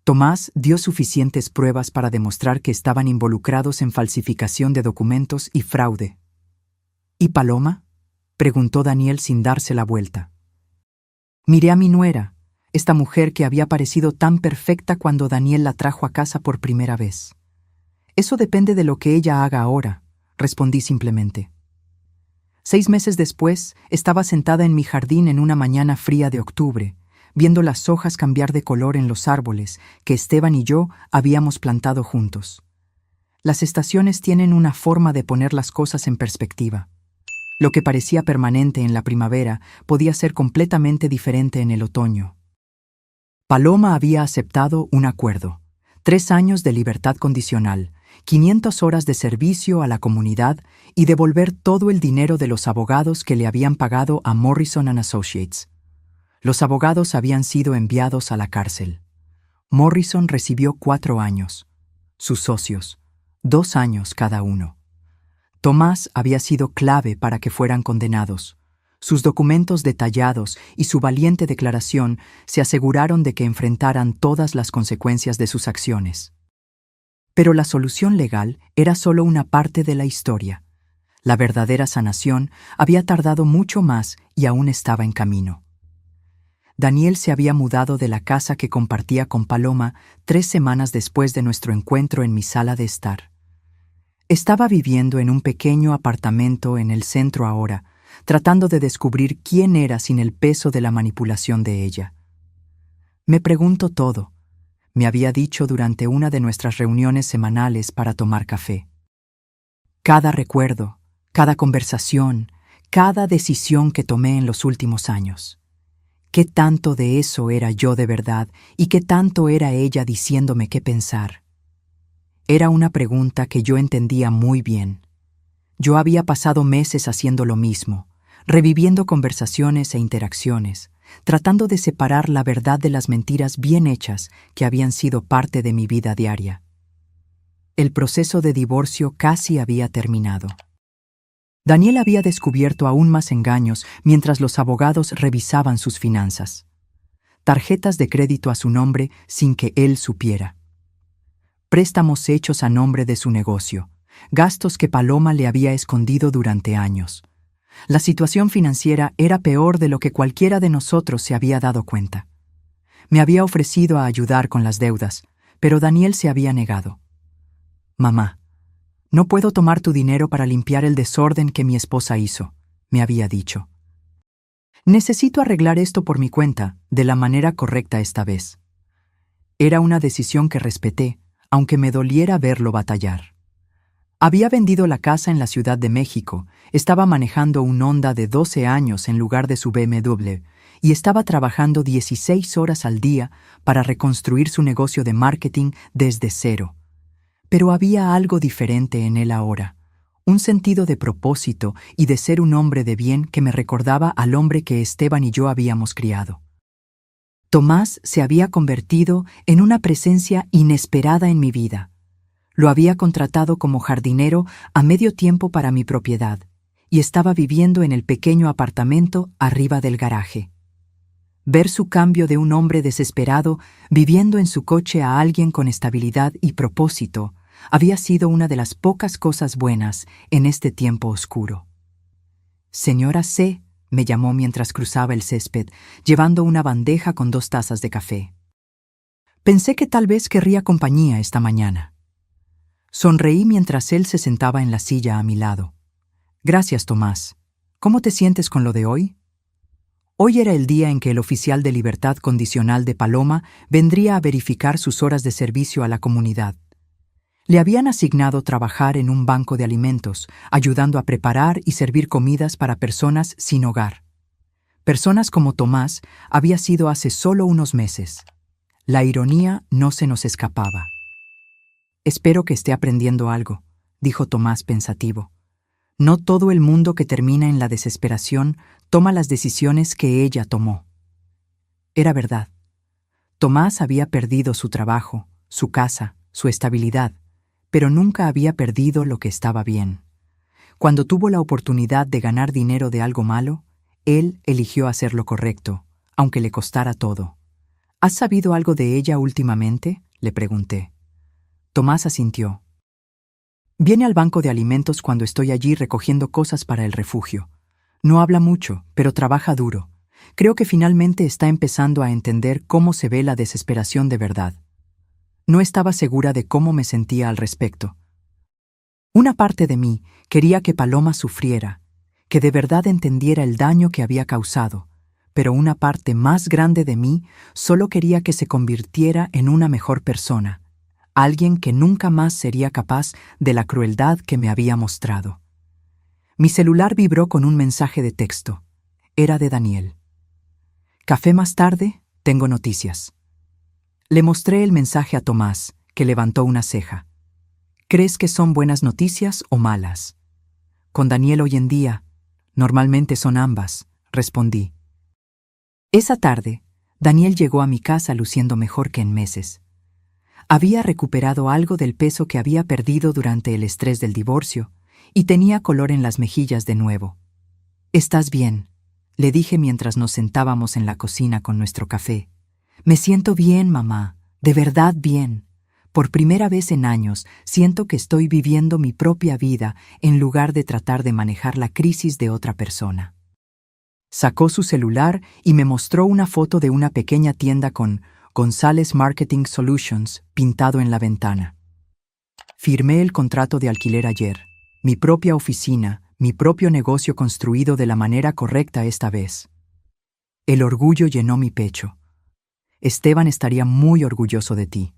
Tomás dio suficientes pruebas para demostrar que estaban involucrados en falsificación de documentos y fraude. ¿Y Paloma?, preguntó Daniel sin darse la vuelta. Miré a mi nuera, esta mujer que había parecido tan perfecta cuando Daniel la trajo a casa por primera vez. Eso depende de lo que ella haga ahora, respondí simplemente. 6 meses después, estaba sentada en mi jardín en una mañana fría de octubre, viendo las hojas cambiar de color en los árboles que Esteban y yo habíamos plantado juntos. Las estaciones tienen una forma de poner las cosas en perspectiva. Lo que parecía permanente en la primavera podía ser completamente diferente en el otoño. Paloma había aceptado un acuerdo: 3 años de libertad condicional, 500 horas de servicio a la comunidad y devolver todo el dinero de los abogados que le habían pagado a Morrison & Associates. Los abogados habían sido enviados a la cárcel. Morrison recibió 4 años. Sus socios, 2 años cada uno. Tomás había sido clave para que fueran condenados. Sus documentos detallados y su valiente declaración se aseguraron de que enfrentaran todas las consecuencias de sus acciones. Pero la solución legal era solo una parte de la historia. La verdadera sanación había tardado mucho más y aún estaba en camino. Daniel se había mudado de la casa que compartía con Paloma 3 semanas después de nuestro encuentro en mi sala de estar. Estaba viviendo en un pequeño apartamento en el centro ahora, tratando de descubrir quién era sin el peso de la manipulación de ella. Me pregunto todo, me había dicho durante una de nuestras reuniones semanales para tomar café. Cada recuerdo, cada conversación, cada decisión que tomé en los últimos años. ¿Qué tanto de eso era yo de verdad y qué tanto era ella diciéndome qué pensar? Era una pregunta que yo entendía muy bien. Yo había pasado meses haciendo lo mismo, reviviendo conversaciones e interacciones, tratando de separar la verdad de las mentiras bien hechas que habían sido parte de mi vida diaria. El proceso de divorcio casi había terminado. Daniel había descubierto aún más engaños mientras los abogados revisaban sus finanzas. Tarjetas de crédito a su nombre sin que él supiera. Préstamos hechos a nombre de su negocio, gastos que Paloma le había escondido durante años. La situación financiera era peor de lo que cualquiera de nosotros se había dado cuenta. Me había ofrecido a ayudar con las deudas, pero Daniel se había negado. Mamá, No puedo tomar tu dinero para limpiar el desorden que mi esposa hizo, me había dicho. Necesito arreglar esto por mi cuenta, de la manera correcta esta vez. Era una decisión que respeté, aunque me doliera verlo batallar. Había vendido la casa en la Ciudad de México, estaba manejando un Honda de 12 años en lugar de su BMW, y estaba trabajando 16 horas al día para reconstruir su negocio de marketing desde cero. Pero había algo diferente en él ahora, un sentido de propósito y de ser un hombre de bien que me recordaba al hombre que Esteban y yo habíamos criado. Tomás se había convertido en una presencia inesperada en mi vida. Lo había contratado como jardinero a medio tiempo para mi propiedad, y estaba viviendo en el pequeño apartamento arriba del garaje. Ver su cambio de un hombre desesperado viviendo en su coche a alguien con estabilidad y propósito había sido una de las pocas cosas buenas en este tiempo oscuro. Señora C. me llamó mientras cruzaba el césped, llevando una bandeja con 2 tazas de café. Pensé que tal vez querría compañía esta mañana. Sonreí mientras él se sentaba en la silla a mi lado. Gracias, Tomás. ¿Cómo te sientes con lo de hoy? Hoy era el día en que el oficial de libertad condicional de Paloma vendría a verificar sus horas de servicio a la comunidad. Le habían asignado trabajar en un banco de alimentos, ayudando a preparar y servir comidas para personas sin hogar. Personas como Tomás había sido hace solo unos meses. La ironía no se nos escapaba. Espero que esté aprendiendo algo, dijo Tomás pensativo. No todo el mundo que termina en la desesperación toma las decisiones que ella tomó. Era verdad. Tomás había perdido su trabajo, su casa, su estabilidad, pero nunca había perdido lo que estaba bien. Cuando tuvo la oportunidad de ganar dinero de algo malo, él eligió hacer lo correcto, aunque le costara todo. ¿Has sabido algo de ella últimamente?, le pregunté. Tomás asintió. Viene al banco de alimentos cuando estoy allí recogiendo cosas para el refugio. No habla mucho, pero trabaja duro. Creo que finalmente está empezando a entender cómo se ve la desesperación de verdad. No estaba segura de cómo me sentía al respecto. Una parte de mí quería que Paloma sufriera, que de verdad entendiera el daño que había causado, pero una parte más grande de mí solo quería que se convirtiera en una mejor persona, alguien que nunca más sería capaz de la crueldad que me había mostrado. Mi celular vibró con un mensaje de texto. Era de Daniel. Café más tarde, tengo noticias. Le mostré el mensaje a Tomás, que levantó una ceja. ¿Crees que son buenas noticias o malas? Con Daniel hoy en día, normalmente son ambas, respondí. Esa tarde, Daniel llegó a mi casa luciendo mejor que en meses. Había recuperado algo del peso que había perdido durante el estrés del divorcio y tenía color en las mejillas de nuevo. «¿Estás bien?», le dije mientras nos sentábamos en la cocina con nuestro café. «Me siento bien, mamá, de verdad bien. Por primera vez en años siento que estoy viviendo mi propia vida en lugar de tratar de manejar la crisis de otra persona». Sacó su celular y me mostró una foto de una pequeña tienda con González Marketing Solutions pintado en la ventana. Firmé el contrato de alquiler ayer. Mi propia oficina, mi propio negocio construido de la manera correcta esta vez. El orgullo llenó mi pecho. Esteban estaría muy orgulloso de ti.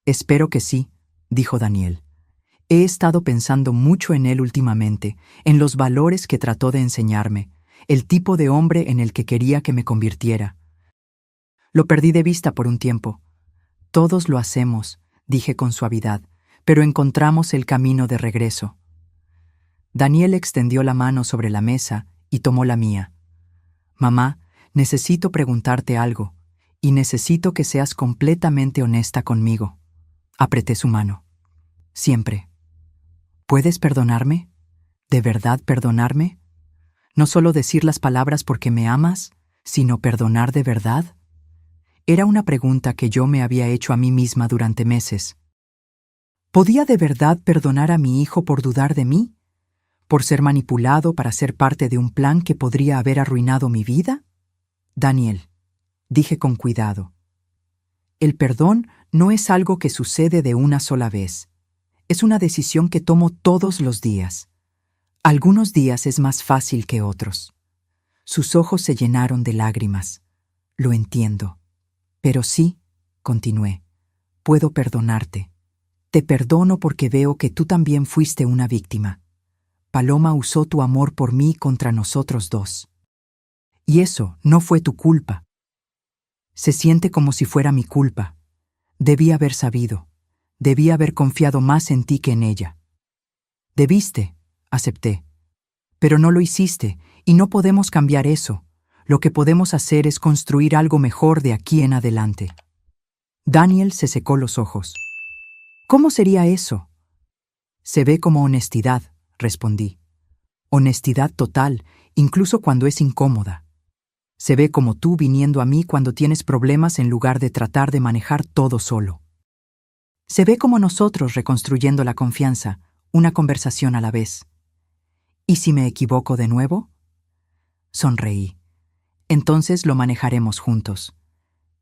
Espero que sí, dijo Daniel. He estado pensando mucho en él últimamente, en los valores que trató de enseñarme, el tipo de hombre en el que quería que me convirtiera. Lo perdí de vista por un tiempo. Todos lo hacemos, dije con suavidad, pero encontramos el camino de regreso. Daniel extendió la mano sobre la mesa y tomó la mía. Mamá, necesito preguntarte algo, y necesito que seas completamente honesta conmigo. Apreté su mano. Siempre. ¿Puedes perdonarme? ¿De verdad perdonarme? No solo decir las palabras porque me amas, sino perdonar de verdad. Era una pregunta que yo me había hecho a mí misma durante meses. ¿Podía de verdad perdonar a mi hijo por dudar de mí? ¿Por ser manipulado para ser parte de un plan que podría haber arruinado mi vida? Daniel, dije con cuidado, el perdón no es algo que sucede de una sola vez. Es una decisión que tomo todos los días. Algunos días es más fácil que otros. Sus ojos se llenaron de lágrimas. Lo entiendo. Pero sí, continué, puedo perdonarte. Te perdono porque veo que tú también fuiste una víctima. Paloma usó tu amor por mí contra nosotros dos. Y eso no fue tu culpa. Se siente como si fuera mi culpa. Debí haber sabido. Debí haber confiado más en ti que en ella. Debiste, acepté. Pero no lo hiciste, y no podemos cambiar eso. Lo que podemos hacer es construir algo mejor de aquí en adelante. Daniel se secó los ojos. ¿Cómo sería eso? Se ve como honestidad, respondí. Honestidad total, incluso cuando es incómoda. Se ve como tú viniendo a mí cuando tienes problemas en lugar de tratar de manejar todo solo. Se ve como nosotros reconstruyendo la confianza, una conversación a la vez. ¿Y si me equivoco de nuevo? Sonreí. Entonces lo manejaremos juntos.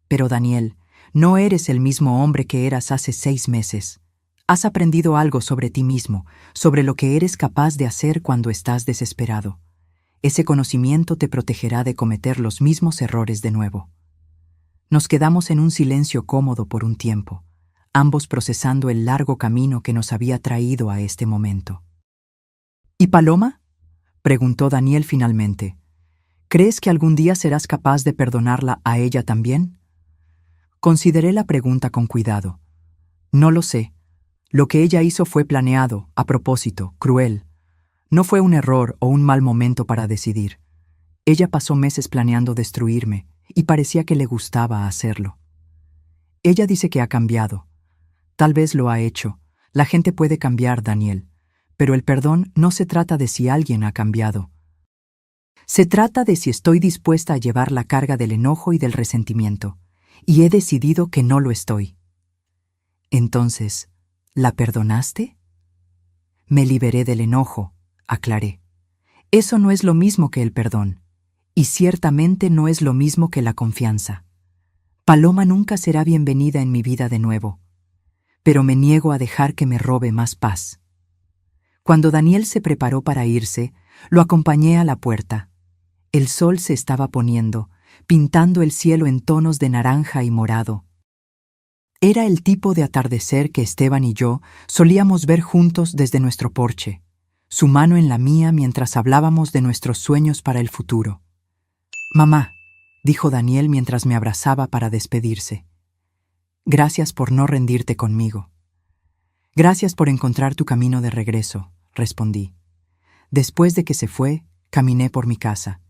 Pero Daniel, no eres el mismo hombre que eras hace 6 meses. Has aprendido algo sobre ti mismo, sobre lo que eres capaz de hacer cuando estás desesperado. Ese conocimiento te protegerá de cometer los mismos errores de nuevo. Nos quedamos en un silencio cómodo por un tiempo, ambos procesando el largo camino que nos había traído a este momento. ¿Y Paloma? Preguntó Daniel finalmente. ¿Crees que algún día serás capaz de perdonarla a ella también? Consideré la pregunta con cuidado. No lo sé. Lo que ella hizo fue planeado, a propósito, cruel. No fue un error o un mal momento para decidir. Ella pasó meses planeando destruirme, y parecía que le gustaba hacerlo. Ella dice que ha cambiado. Tal vez lo ha hecho. La gente puede cambiar, Daniel. Pero el perdón no se trata de si alguien ha cambiado. Se trata de si estoy dispuesta a llevar la carga del enojo y del resentimiento, y he decidido que no lo estoy. Entonces, ¿la perdonaste? Me liberé del enojo, aclaré. Eso no es lo mismo que el perdón, y ciertamente no es lo mismo que la confianza. Paloma nunca será bienvenida en mi vida de nuevo, pero me niego a dejar que me robe más paz. Cuando Daniel se preparó para irse, lo acompañé a la puerta. El sol se estaba poniendo, pintando el cielo en tonos de naranja y morado. Era el tipo de atardecer que Esteban y yo solíamos ver juntos desde nuestro porche, su mano en la mía mientras hablábamos de nuestros sueños para el futuro. «Mamá», dijo Daniel mientras me abrazaba para despedirse. «Gracias por no rendirte conmigo». «Gracias por encontrar tu camino de regreso», respondí. Después de que se fue, caminé por mi casa.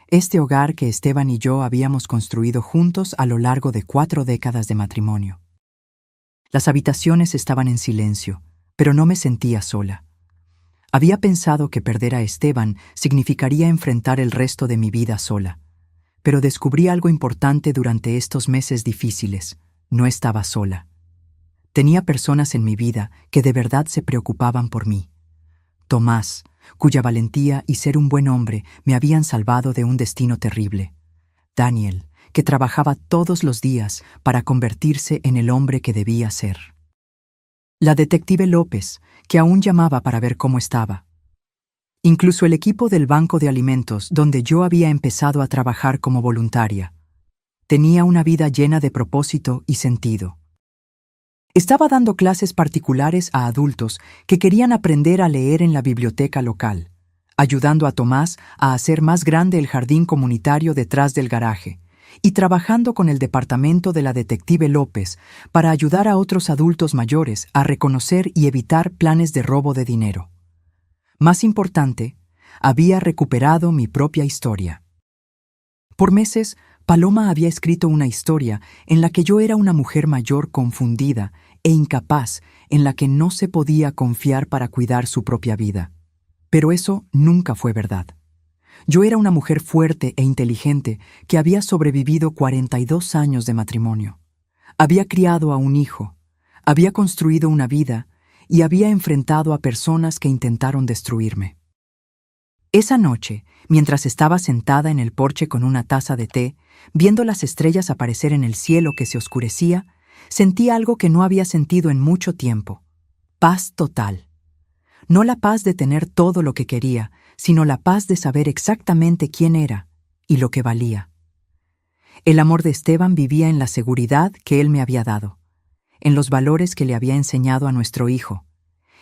Este hogar que Esteban y yo habíamos construido juntos a lo largo de 4 décadas de matrimonio. Las habitaciones estaban en silencio, pero no me sentía sola. Había pensado que perder a Esteban significaría enfrentar el resto de mi vida sola. Pero descubrí algo importante durante estos meses difíciles. No estaba sola. Tenía personas en mi vida que de verdad se preocupaban por mí. Tomás, cuya valentía y ser un buen hombre me habían salvado de un destino terrible. Daniel, que trabajaba todos los días para convertirse en el hombre que debía ser. La detective López, que aún llamaba para ver cómo estaba. Incluso el equipo del banco de alimentos donde yo había empezado a trabajar como voluntaria. Tenía una vida llena de propósito y sentido. Estaba dando clases particulares a adultos que querían aprender a leer en la biblioteca local, ayudando a Tomás a hacer más grande el jardín comunitario detrás del garaje, y trabajando con el departamento de la detective López para ayudar a otros adultos mayores a reconocer y evitar planes de robo de dinero. Más importante, había recuperado mi propia historia. Por meses, Paloma había escrito una historia en la que yo era una mujer mayor confundida e incapaz, en la que no se podía confiar para cuidar su propia vida. Pero eso nunca fue verdad. Yo era una mujer fuerte e inteligente que había sobrevivido 42 años de matrimonio. Había criado a un hijo, había construido una vida y había enfrentado a personas que intentaron destruirme. Esa noche, mientras estaba sentada en el porche con una taza de té, viendo las estrellas aparecer en el cielo que se oscurecía, sentí algo que no había sentido en mucho tiempo: paz total. No la paz de tener todo lo que quería, sino la paz de saber exactamente quién era y lo que valía. El amor de Esteban vivía en la seguridad que él me había dado, en los valores que le había enseñado a nuestro hijo,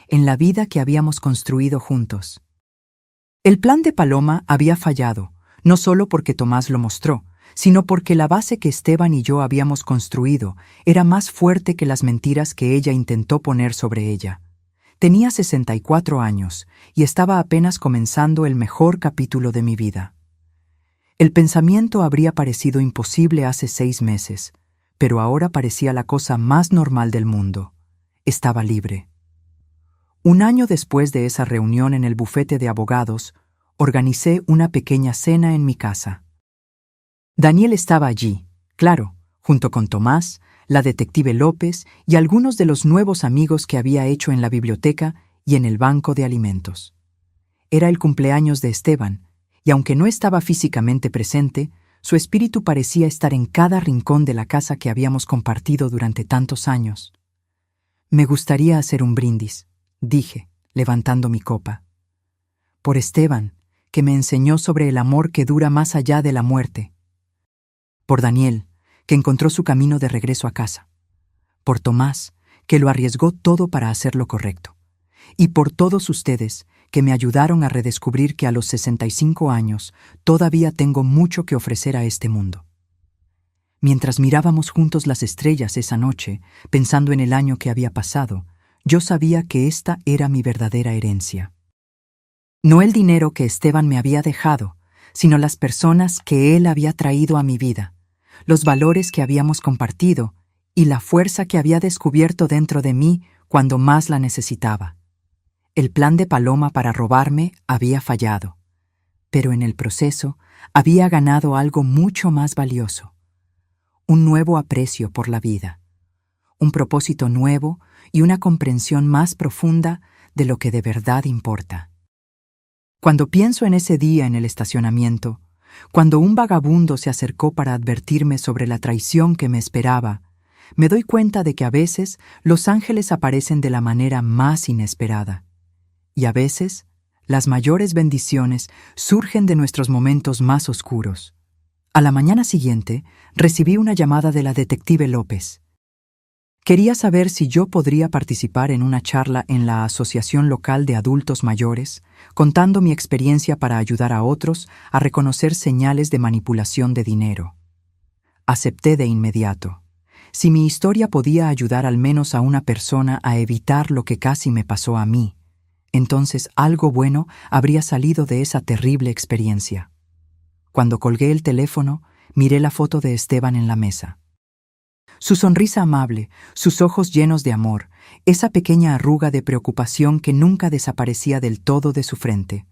en la vida que habíamos construido juntos. El plan de Paloma había fallado, no solo porque Tomás lo mostró, sino porque la base que Esteban y yo habíamos construido era más fuerte que las mentiras que ella intentó poner sobre ella. Tenía 64 años y estaba apenas comenzando el mejor capítulo de mi vida. El pensamiento habría parecido imposible hace 6 meses, pero ahora parecía la cosa más normal del mundo. Estaba libre. Un año después de esa reunión en el bufete de abogados, organicé una pequeña cena en mi casa. Daniel estaba allí, claro, junto con Tomás, la detective López y algunos de los nuevos amigos que había hecho en la biblioteca y en el banco de alimentos. Era el cumpleaños de Esteban, y aunque no estaba físicamente presente, su espíritu parecía estar en cada rincón de la casa que habíamos compartido durante tantos años. Me gustaría hacer un brindis, dije, levantando mi copa. Por Esteban, que me enseñó sobre el amor que dura más allá de la muerte. Por Daniel, que encontró su camino de regreso a casa. Por Tomás, que lo arriesgó todo para hacer lo correcto. Y por todos ustedes, que me ayudaron a redescubrir que a los 65 años todavía tengo mucho que ofrecer a este mundo. Mientras mirábamos juntos las estrellas esa noche, pensando en el año que había pasado, yo sabía que esta era mi verdadera herencia. No el dinero que Esteban me había dejado, sino las personas que él había traído a mi vida, los valores que habíamos compartido y la fuerza que había descubierto dentro de mí cuando más la necesitaba. El plan de Paloma para robarme había fallado, pero en el proceso había ganado algo mucho más valioso: un nuevo aprecio por la vida, un propósito nuevo y una comprensión más profunda de lo que de verdad importa. Cuando pienso en ese día en el estacionamiento, cuando un vagabundo se acercó para advertirme sobre la traición que me esperaba, me doy cuenta de que a veces los ángeles aparecen de la manera más inesperada. Y a veces, las mayores bendiciones surgen de nuestros momentos más oscuros. A la mañana siguiente, recibí una llamada de la detective López. Quería saber si yo podría participar en una charla en la Asociación Local de Adultos Mayores, contando mi experiencia para ayudar a otros a reconocer señales de manipulación de dinero. Acepté de inmediato. Si mi historia podía ayudar al menos a una persona a evitar lo que casi me pasó a mí, entonces algo bueno habría salido de esa terrible experiencia. Cuando colgué el teléfono, miré la foto de Esteban en la mesa. Su sonrisa amable, sus ojos llenos de amor, esa pequeña arruga de preocupación que nunca desaparecía del todo de su frente.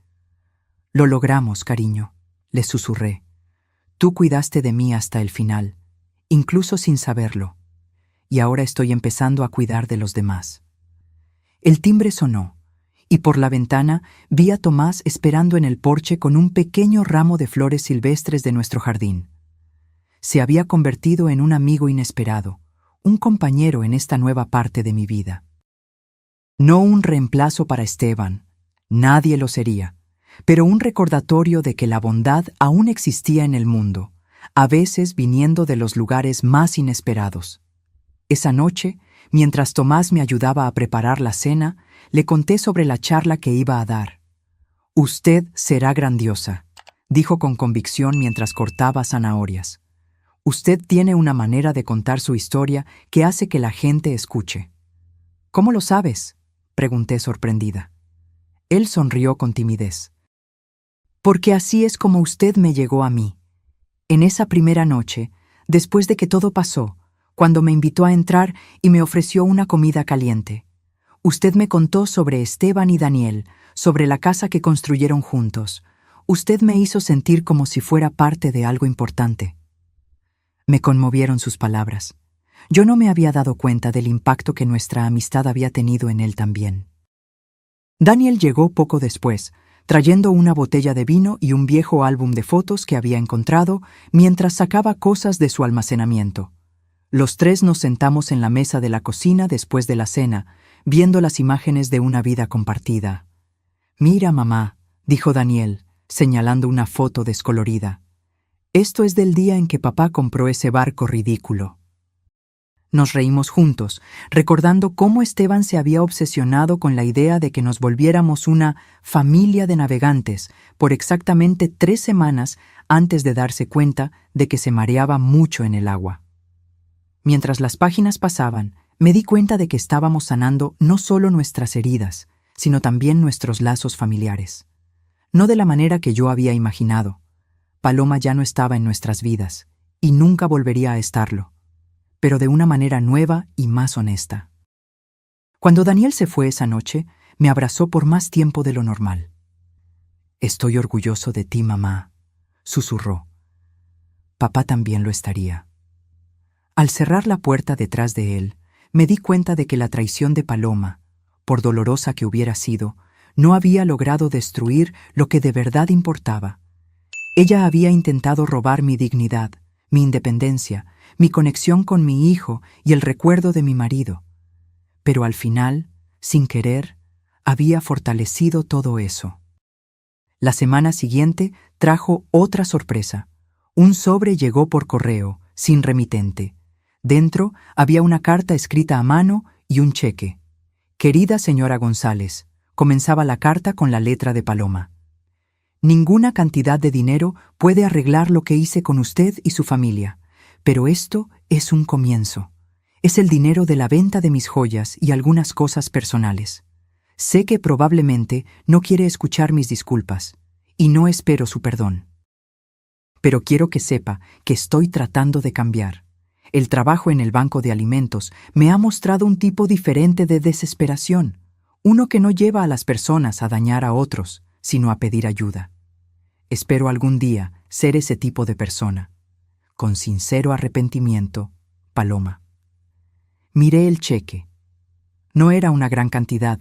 «Lo logramos, cariño», le susurré. «Tú cuidaste de mí hasta el final, incluso sin saberlo, y ahora estoy empezando a cuidar de los demás». El timbre sonó, y por la ventana vi a Tomás esperando en el porche con un pequeño ramo de flores silvestres de nuestro jardín. Se había convertido en un amigo inesperado, un compañero en esta nueva parte de mi vida. No un reemplazo para Esteban, nadie lo sería, pero un recordatorio de que la bondad aún existía en el mundo, a veces viniendo de los lugares más inesperados. Esa noche, mientras Tomás me ayudaba a preparar la cena, le conté sobre la charla que iba a dar. «Usted será grandiosa», dijo con convicción mientras cortaba zanahorias. «Usted tiene una manera de contar su historia que hace que la gente escuche». «¿Cómo lo sabes?», pregunté sorprendida. Él sonrió con timidez. «Porque así es como usted me llegó a mí. En esa primera noche, después de que todo pasó, cuando me invitó a entrar y me ofreció una comida caliente. Usted me contó sobre Esteban y Daniel, sobre la casa que construyeron juntos. Usted me hizo sentir como si fuera parte de algo importante». Me conmovieron sus palabras. Yo no me había dado cuenta del impacto que nuestra amistad había tenido en él también. Daniel llegó poco después, trayendo una botella de vino y un viejo álbum de fotos que había encontrado mientras sacaba cosas de su almacenamiento. Los tres nos sentamos en la mesa de la cocina después de la cena, viendo las imágenes de una vida compartida. «Mira, mamá», dijo Daniel, señalando una foto descolorida. «Esto es del día en que papá compró ese barco ridículo». Nos reímos juntos, recordando cómo Esteban se había obsesionado con la idea de que nos volviéramos una familia de navegantes por exactamente 3 semanas antes de darse cuenta de que se mareaba mucho en el agua. Mientras las páginas pasaban, me di cuenta de que estábamos sanando no solo nuestras heridas, sino también nuestros lazos familiares. No de la manera que yo había imaginado. Paloma ya no estaba en nuestras vidas, y nunca volvería a estarlo, pero de una manera nueva y más honesta. Cuando Daniel se fue esa noche, me abrazó por más tiempo de lo normal. «Estoy orgulloso de ti, mamá», susurró. Papá también lo estaría. Al cerrar la puerta detrás de él, me di cuenta de que la traición de Paloma, por dolorosa que hubiera sido, no había logrado destruir lo que de verdad importaba. Ella había intentado robar mi dignidad, mi independencia, mi conexión con mi hijo y el recuerdo de mi marido. Pero al final, sin querer, había fortalecido todo eso. La semana siguiente trajo otra sorpresa. Un sobre llegó por correo, sin remitente. Dentro había una carta escrita a mano y un cheque. «Querida señora González», comenzaba la carta con la letra de Paloma. «Ninguna cantidad de dinero puede arreglar lo que hice con usted y su familia, pero esto es un comienzo. Es el dinero de la venta de mis joyas y algunas cosas personales. Sé que probablemente no quiere escuchar mis disculpas, y no espero su perdón. Pero quiero que sepa que estoy tratando de cambiar. El trabajo en el banco de alimentos me ha mostrado un tipo diferente de desesperación, uno que no lleva a las personas a dañar a otros, sino a pedir ayuda. Espero algún día ser ese tipo de persona. Con sincero arrepentimiento, Paloma». Miré el cheque. No era una gran cantidad,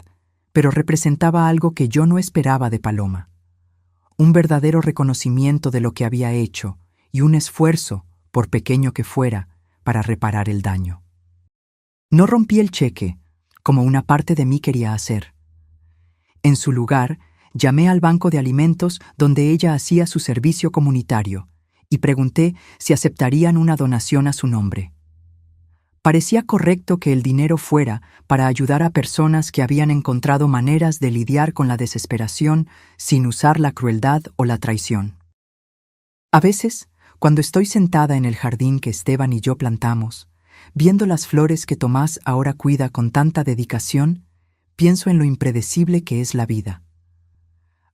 pero representaba algo que yo no esperaba de Paloma. Un verdadero reconocimiento de lo que había hecho y un esfuerzo, por pequeño que fuera, para reparar el daño. No rompí el cheque, como una parte de mí quería hacer. En su lugar, llamé al banco de alimentos donde ella hacía su servicio comunitario y pregunté si aceptarían una donación a su nombre. Parecía correcto que el dinero fuera para ayudar a personas que habían encontrado maneras de lidiar con la desesperación sin usar la crueldad o la traición. A veces, cuando estoy sentada en el jardín que Esteban y yo plantamos, viendo las flores que Tomás ahora cuida con tanta dedicación, pienso en lo impredecible que es la vida.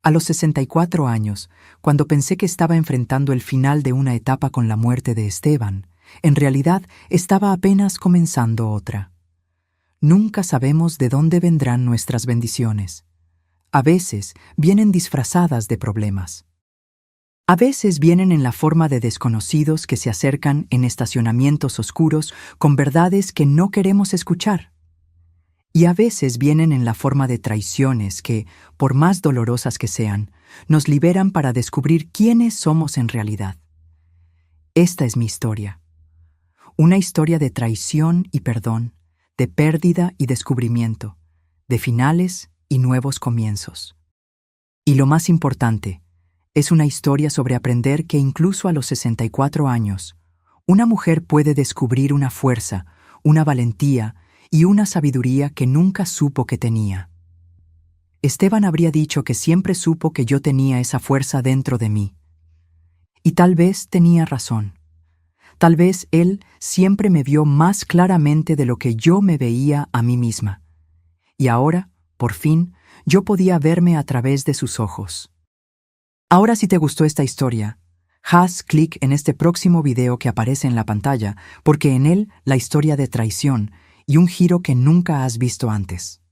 A los 64 años, cuando pensé que estaba enfrentando el final de una etapa con la muerte de Esteban, en realidad estaba apenas comenzando otra. Nunca sabemos de dónde vendrán nuestras bendiciones. A veces vienen disfrazadas de problemas. A veces vienen en la forma de desconocidos que se acercan en estacionamientos oscuros con verdades que no queremos escuchar. Y a veces vienen en la forma de traiciones que, por más dolorosas que sean, nos liberan para descubrir quiénes somos en realidad. Esta es mi historia. Una historia de traición y perdón, de pérdida y descubrimiento, de finales y nuevos comienzos. Y lo más importante, es una historia sobre aprender que incluso a los 64 años, una mujer puede descubrir una fuerza, una valentía y una sabiduría que nunca supo que tenía. Esteban habría dicho que siempre supo que yo tenía esa fuerza dentro de mí. Y tal vez tenía razón. Tal vez él siempre me vio más claramente de lo que yo me veía a mí misma. Y ahora, por fin, yo podía verme a través de sus ojos. Ahora, si te gustó esta historia, haz clic en este próximo video que aparece en la pantalla, porque en él la historia de traición y un giro que nunca has visto antes.